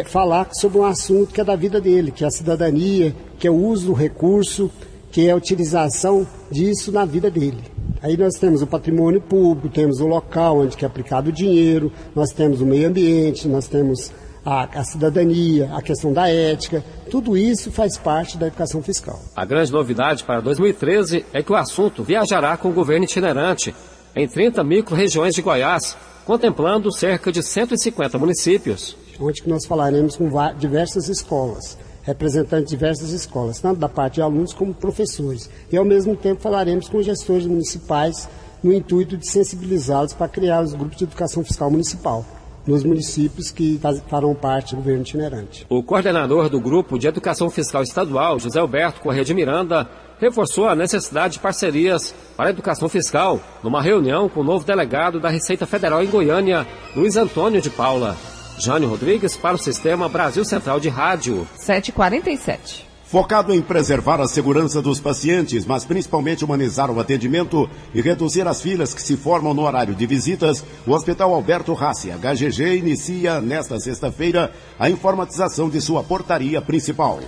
falar sobre um assunto que é da vida dele, que é a cidadania, que é o uso do recurso, que é a utilização disso na vida dele. Aí nós temos o patrimônio público, temos o local onde é aplicado o dinheiro, nós temos o meio ambiente, nós temos a cidadania, a questão da ética, tudo isso faz parte da educação fiscal.
A grande novidade para 2013 é que o assunto viajará com o governo itinerante em 30 micro-regiões de Goiás, contemplando cerca de 150 municípios.
Onde que nós falaremos com diversas escolas, representantes de diversas escolas, tanto da parte de alunos como professores. E, ao mesmo tempo, falaremos com gestores municipais no intuito de sensibilizá-los para criar os grupos de educação fiscal municipal nos municípios que farão parte do governo itinerante.
O coordenador do Grupo de Educação Fiscal Estadual, José Alberto Correia de Miranda, reforçou a necessidade de parcerias para a educação fiscal numa reunião com o novo delegado da Receita Federal em Goiânia, Luiz Antônio de Paula. Jânio Rodrigues para o Sistema Brasil Central de Rádio.
7h47.
Focado em preservar a segurança dos pacientes, mas principalmente humanizar o atendimento e reduzir as filas que se formam no horário de visitas, o Hospital Alberto Rassi, HGG, inicia nesta sexta-feira a informatização de sua portaria principal.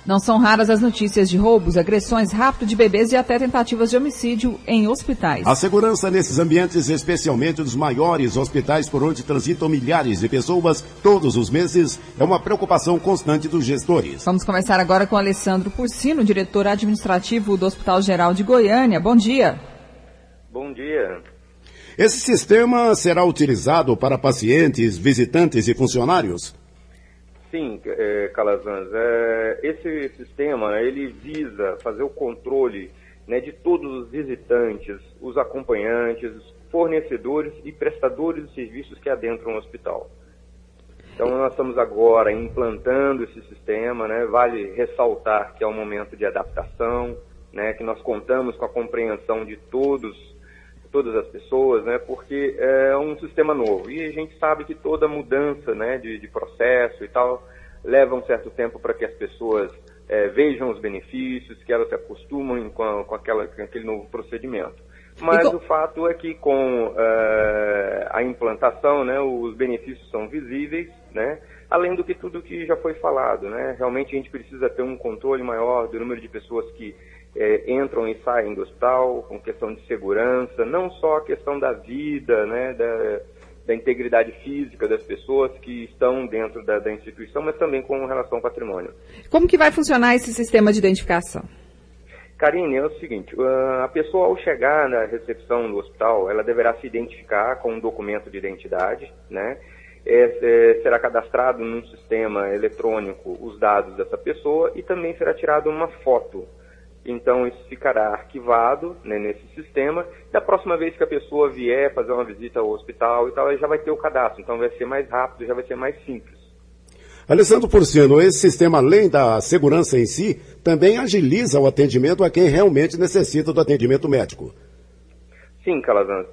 Não são raras as notícias de roubos, agressões, rapto de bebês e até tentativas de homicídio em hospitais.
A segurança nesses ambientes, especialmente dos maiores hospitais por onde transitam milhares de pessoas todos os meses, é uma preocupação constante dos gestores.
Vamos conversar agora com Alessandro Porcino, diretor administrativo do Hospital Geral de Goiânia. Bom dia.
Bom dia.
Esse sistema será utilizado para pacientes, visitantes e funcionários?
Sim, Calazans, esse sistema ele visa fazer o controle, né, de todos os visitantes, os acompanhantes, fornecedores e prestadores de serviços que adentram o hospital. Então nós estamos agora implantando esse sistema, né, vale ressaltar que é um momento de adaptação, né, que nós contamos com a compreensão de todas as pessoas, né, porque é um sistema novo e a gente sabe que toda mudança, né, de processo e tal leva um certo tempo para que as pessoas vejam os benefícios, que elas se acostumem com aquele novo procedimento. Mas o fato é que com a implantação, né, os benefícios são visíveis, né, além do que tudo que já foi falado, né, realmente a gente precisa ter um controle maior do número de pessoas que entram e saem do hospital, com questão de segurança, não só a questão da vida, né, da integridade física das pessoas que estão dentro da instituição, mas também com relação ao patrimônio.
Como que vai funcionar esse sistema de identificação?
Karine, é o seguinte, a pessoa ao chegar na recepção do hospital, ela deverá se identificar com um documento de identidade, né? Será cadastrado num sistema eletrônico os dados dessa pessoa e também será tirada uma foto Então, isso ficará arquivado, né, nesse sistema. Da próxima vez que a pessoa vier fazer uma visita ao hospital e tal, ela já vai ter o cadastro. Então, vai ser mais rápido, já vai ser mais simples.
Alessandro Porcino, esse sistema, além da segurança em si, também agiliza o atendimento a quem realmente necessita do atendimento médico.
Sim, Calazans.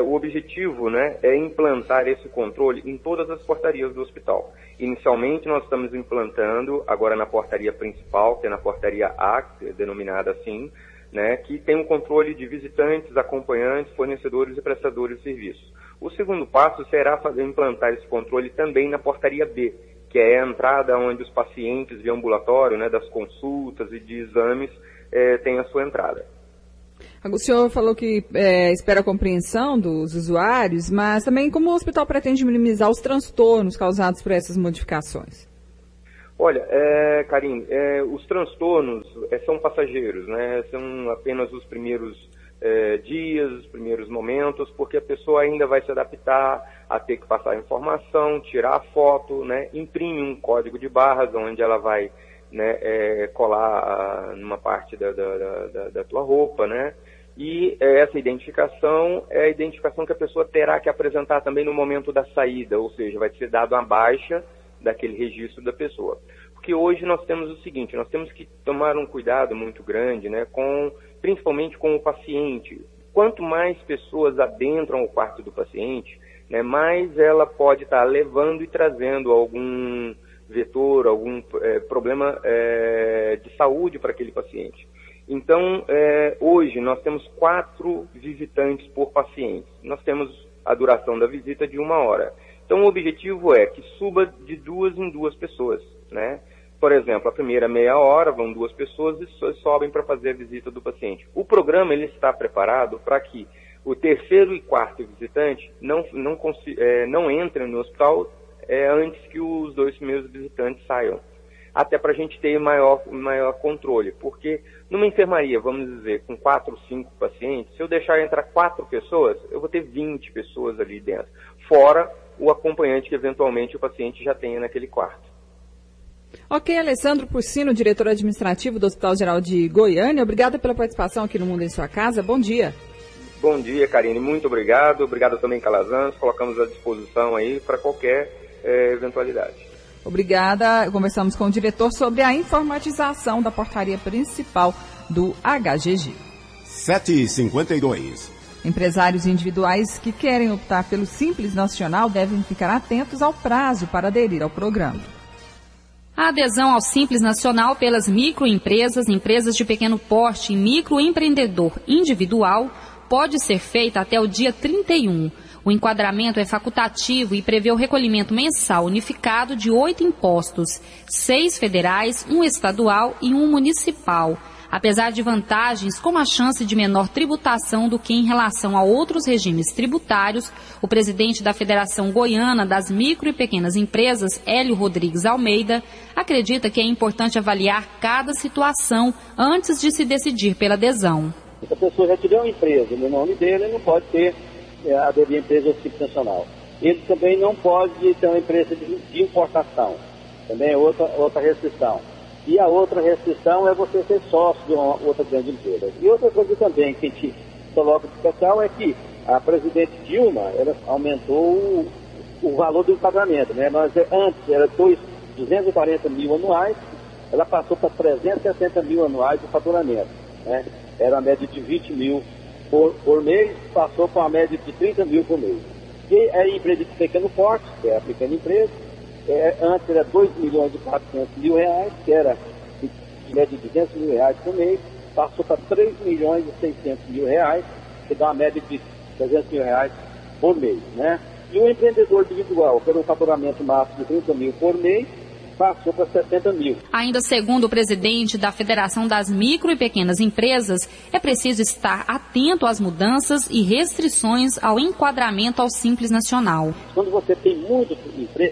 O objetivo, né, é implantar esse controle em todas as portarias do hospital. Inicialmente, nós estamos implantando agora na portaria principal, que é na portaria A, que é denominada assim, né, que tem um controle de visitantes, acompanhantes, fornecedores e prestadores de serviços. O segundo passo será implantar esse controle também na portaria B, que é a entrada onde os pacientes de ambulatório, né, das consultas e de exames, têm a sua entrada.
O senhor falou que espera a compreensão dos usuários, mas também como o hospital pretende minimizar os transtornos causados por essas modificações?
Olha, Karine, os transtornos são passageiros, né? São apenas os primeiros dias, os primeiros momentos, porque a pessoa ainda vai se adaptar a ter que passar a informação, tirar a foto, né? Imprime um código de barras onde ela vai, né, colar numa parte da tua roupa, né? E essa identificação é a identificação que a pessoa terá que apresentar também no momento da saída, ou seja, vai ser dado uma baixa daquele registro da pessoa. Porque hoje nós temos o seguinte, nós temos que tomar um cuidado muito grande, né, principalmente com o paciente. Quanto mais pessoas adentram o quarto do paciente, né, mais ela pode estar levando e trazendo algum vetor, algum problema de saúde para aquele paciente. Então, hoje nós temos 4 visitantes por paciente. Nós temos a duração da visita de 1 hora. Então, o objetivo é que suba de 2 em 2 pessoas, né? Por exemplo, a primeira meia hora vão 2 pessoas e sobem para fazer a visita do paciente. O programa ele está preparado para que o terceiro e quarto visitante não entrem no hospital antes que os 2 primeiros visitantes saiam. Até para a gente ter maior controle, porque numa enfermaria, vamos dizer, com 4, 5 pacientes, se eu deixar entrar 4 pessoas, eu vou ter 20 pessoas ali dentro, fora o acompanhante que eventualmente o paciente já tenha naquele quarto.
Ok, Alessandro Porcino, diretor administrativo do Hospital Geral de Goiânia, obrigada pela participação aqui no Mundo em Sua Casa, bom dia.
Bom dia, Karine, muito obrigado, obrigado também, Calazans, colocamos à disposição aí para qualquer eventualidade.
Obrigada. Conversamos com o diretor sobre a informatização da portaria principal do HGG.
7h52.
Empresários individuais que querem optar pelo Simples Nacional devem ficar atentos ao prazo para aderir ao programa.
A adesão ao Simples Nacional pelas microempresas, empresas de pequeno porte e microempreendedor individual pode ser feita até o dia 31. O enquadramento é facultativo e prevê o recolhimento mensal unificado de 8 impostos, 6 federais, 1 estadual e 1 municipal. Apesar de vantagens, como a chance de menor tributação do que em relação a outros regimes tributários, o presidente da Federação Goiana das Micro e Pequenas Empresas, Hélio Rodrigues Almeida, acredita que é importante avaliar cada situação antes de se decidir pela adesão.
Se a pessoa já tiver uma empresa no nome dele, ele não pode aderir à empresa do Simples Nacional. Ele também não pode ter uma empresa de importação. Também é outra restrição. E a outra restrição é você ser sócio de uma outra grande empresa. E outra coisa também que a gente coloca de especial é que a presidente Dilma, ela aumentou o valor do enquadramento, né? Antes era 240 mil anuais, ela passou para 360 mil anuais de faturamento, né? Era uma média de 20 mil por mês, passou para uma média de 30 mil por mês. E a empresa de pequeno porte, que é a pequena empresa, antes era 2 milhões e 400 mil reais, que era de média de 200 mil reais por mês, passou para 3 milhões e 600 mil reais, que dá uma média de 300 mil reais por mês, né? E o empreendedor individual, pelo faturamento máximo de 30 mil por mês, passou para 70 mil.
Ainda segundo o presidente da Federação das Micro e Pequenas Empresas, é preciso estar atento às mudanças e restrições ao enquadramento ao Simples Nacional.
Quando você tem muitos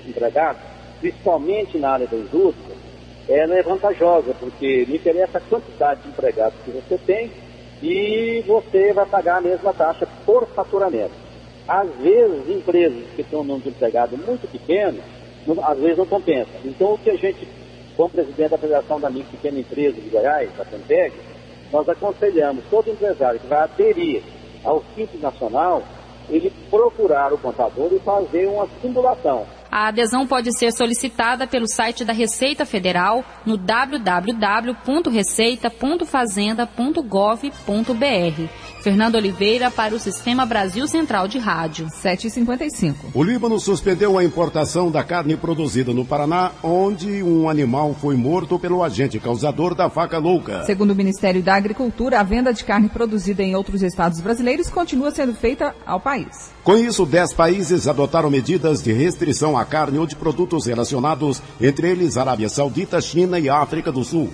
empregados, principalmente na área da indústria, ela é vantajosa, porque não interessa a quantidade de empregados que você tem e você vai pagar a mesma taxa por faturamento. Às vezes, empresas que têm um número de empregados muito pequeno, às vezes não compensa. Então, o que a gente, como presidente da Federação da Micro e Pequena Empresa de Goiás, da FEMPEG, nós aconselhamos todo empresário que vai aderir ao Simples Nacional, ele procurar o contador e fazer uma simulação.
A adesão pode ser solicitada pelo site da Receita Federal no www.receita.fazenda.gov.br. Fernando Oliveira para o Sistema Brasil Central de Rádio.
7h55.
O Líbano suspendeu a importação da carne produzida no Paraná, onde um animal foi morto pelo agente causador da vaca louca.
Segundo o Ministério da Agricultura, a venda de carne produzida em outros estados brasileiros continua sendo feita ao país.
Com isso, 10 países adotaram medidas de restrição à carne ou de produtos relacionados, entre eles Arábia Saudita, China e África do Sul.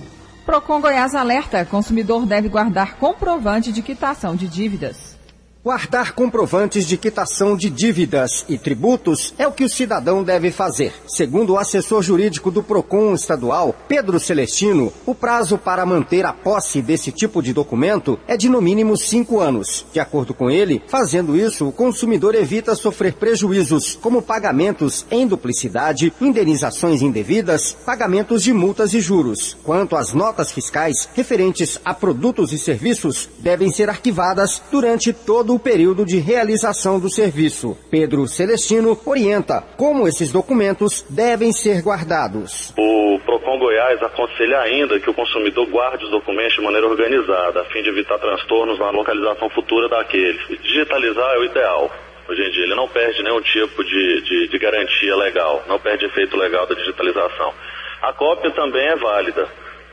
Procon Goiás alerta: consumidor deve guardar comprovante de quitação de dívidas.
Guardar comprovantes de quitação de dívidas e tributos é o que o cidadão deve fazer. Segundo o assessor jurídico do Procon estadual, Pedro Celestino, o prazo para manter a posse desse tipo de documento é de no mínimo 5 anos. De acordo com ele, fazendo isso, o consumidor evita sofrer prejuízos, como pagamentos em duplicidade, indenizações indevidas, pagamentos de multas e juros. Quanto às notas fiscais referentes a produtos e serviços, devem ser arquivadas durante todo o período de realização do serviço. Pedro Celestino orienta como esses documentos devem ser guardados.
O Procon Goiás aconselha ainda que o consumidor guarde os documentos de maneira organizada, a fim de evitar transtornos na localização futura daqueles. Digitalizar é o ideal. Hoje em dia ele não perde nenhum tipo de garantia legal, não perde efeito legal da digitalização. A cópia também é válida,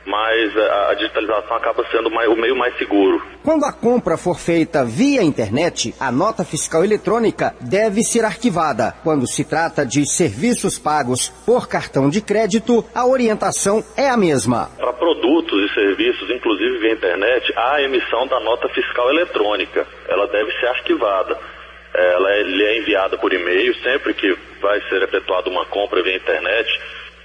mas a digitalização acaba sendo o meio mais seguro.
Quando a compra for feita via internet, a nota fiscal eletrônica deve ser arquivada. Quando se trata de serviços pagos por cartão de crédito, a orientação é a mesma.
Para produtos e serviços, inclusive via internet, há a emissão da nota fiscal eletrônica. Ela deve ser arquivada. Ela é enviada por e-mail sempre que vai ser efetuada uma compra via internet.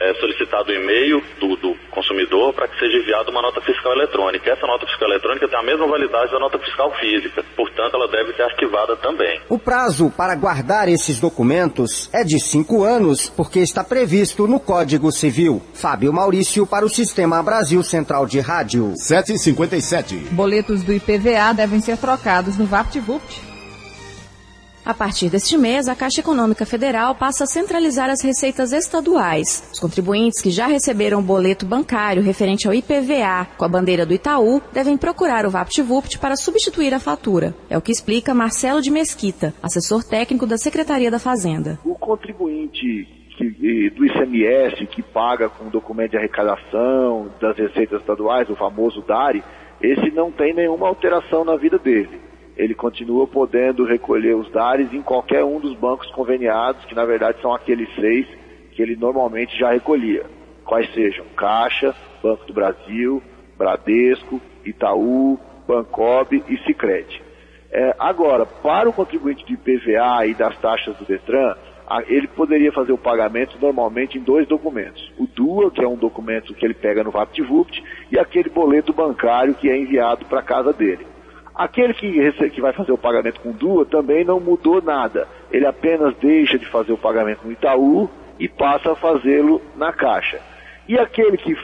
É solicitado o e-mail do consumidor para que seja enviada uma nota fiscal eletrônica. Essa nota fiscal eletrônica tem a mesma validade da nota fiscal física, portanto ela deve ser arquivada também.
O prazo para guardar esses documentos é de 5 anos, porque está previsto no Código Civil. Fábio Maurício para o Sistema Brasil Central de Rádio.
7h57.
Boletos do IPVA devem ser trocados no VaptVupt.
A partir deste mês, a Caixa Econômica Federal passa a centralizar as receitas estaduais. Os contribuintes que já receberam o boleto bancário referente ao IPVA com a bandeira do Itaú devem procurar o VaptVupt para substituir a fatura. É o que explica Marcelo de Mesquita, assessor técnico da Secretaria da Fazenda.
O contribuinte do ICMS que paga com documento de arrecadação das receitas estaduais, o famoso DARI, esse não tem nenhuma alteração na vida dele. Ele continua podendo recolher os DARIs em qualquer um dos bancos conveniados, que na verdade são aqueles 6 que ele normalmente já recolhia. Quais sejam Caixa, Banco do Brasil, Bradesco, Itaú, Bancob e Sicredi. Agora, para o contribuinte de IPVA e das taxas do Detran, ele poderia fazer o pagamento normalmente em 2 documentos. O DUA, que é um documento que ele pega no VaptVupt, e aquele boleto bancário que é enviado para a casa dele. Aquele que vai fazer o pagamento com DUA também não mudou nada. Ele apenas deixa de fazer o pagamento no Itaú e passa a fazê-lo na Caixa. E aquele que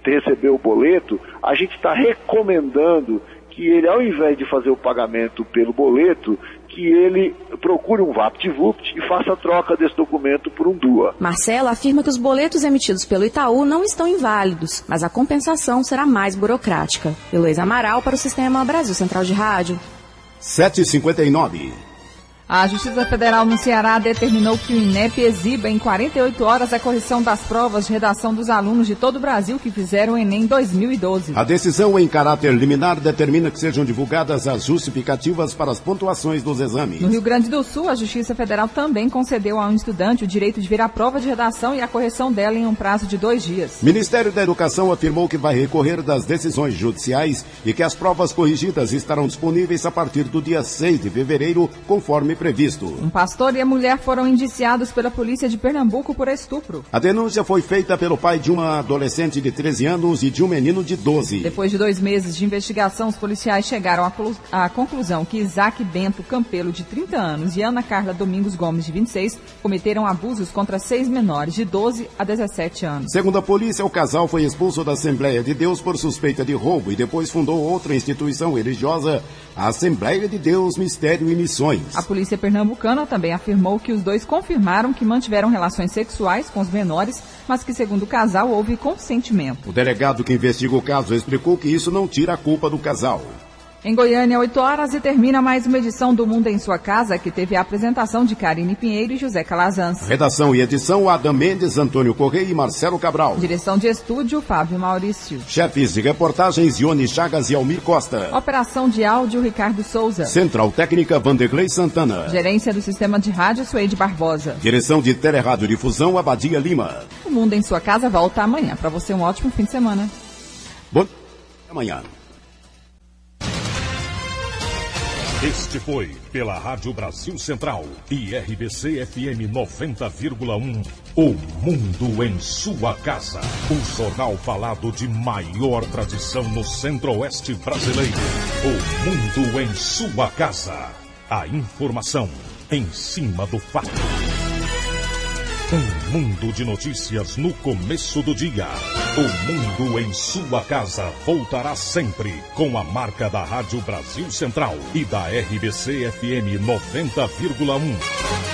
recebeu o boleto, a gente está recomendando que ele, ao invés de fazer o pagamento pelo boleto, que ele procure um VaptVupt e faça a troca desse documento por um DUA.
Marcelo afirma que os boletos emitidos pelo Itaú não estão inválidos, mas a compensação será mais burocrática. Heloísa Amaral para o Sistema Brasil Central de Rádio.
7h59.
A Justiça Federal no Ceará determinou que o INEP exiba em 48 horas a correção das provas de redação dos alunos de todo o Brasil que fizeram o Enem 2012.
A decisão em caráter liminar determina que sejam divulgadas as justificativas para as pontuações dos exames.
No Rio Grande do Sul, a Justiça Federal também concedeu a um estudante o direito de ver a prova de redação e a correção dela em um prazo de 2 dias.
O Ministério da Educação afirmou que vai recorrer das decisões judiciais e que as provas corrigidas estarão disponíveis a partir do dia 6 de fevereiro, conforme previsto.
Um pastor e a mulher foram indiciados pela polícia de Pernambuco por estupro.
A denúncia foi feita pelo pai de uma adolescente de 13 anos e de um menino de 12.
Depois de 2 meses de investigação, os policiais chegaram à conclusão que Isaac Bento Campelo, de 30 anos, e Ana Carla Domingos Gomes, de 26, cometeram abusos contra 6 menores, de 12 a 17 anos.
Segundo a polícia, o casal foi expulso da Assembleia de Deus por suspeita de roubo e depois fundou outra instituição religiosa, a Assembleia de Deus, Mistério e Missões.
A polícia pernambucana também afirmou que os dois confirmaram que mantiveram relações sexuais com os menores, mas que, segundo o casal, houve consentimento.
O delegado que investiga o caso explicou que isso não tira a culpa do casal.
Em Goiânia, 8 horas, e termina mais uma edição do Mundo em Sua Casa, que teve a apresentação de Karine Pinheiro e José Calazans.
Redação e edição, Adam Mendes, Antônio Correia e Marcelo Cabral.
Direção de estúdio, Fábio Maurício.
Chefes de reportagens, Ione Chagas e Almir Costa.
Operação de áudio, Ricardo Souza.
Central Técnica, Vanderlei Santana.
Gerência do Sistema de Rádio, Suede Barbosa.
Direção de Teleradiodifusão, Abadia Lima.
O Mundo em Sua Casa volta amanhã. Para você, um ótimo fim de semana.
Bom amanhã.
Este foi, pela Rádio Brasil Central e RBC FM 90,1, O Mundo em Sua Casa. O jornal falado de maior tradição no Centro-Oeste brasileiro. O Mundo em Sua Casa. A informação em cima do fato. Um mundo de notícias no começo do dia. O Mundo em Sua Casa voltará sempre com a marca da Rádio Brasil Central e da RBC FM 90,1.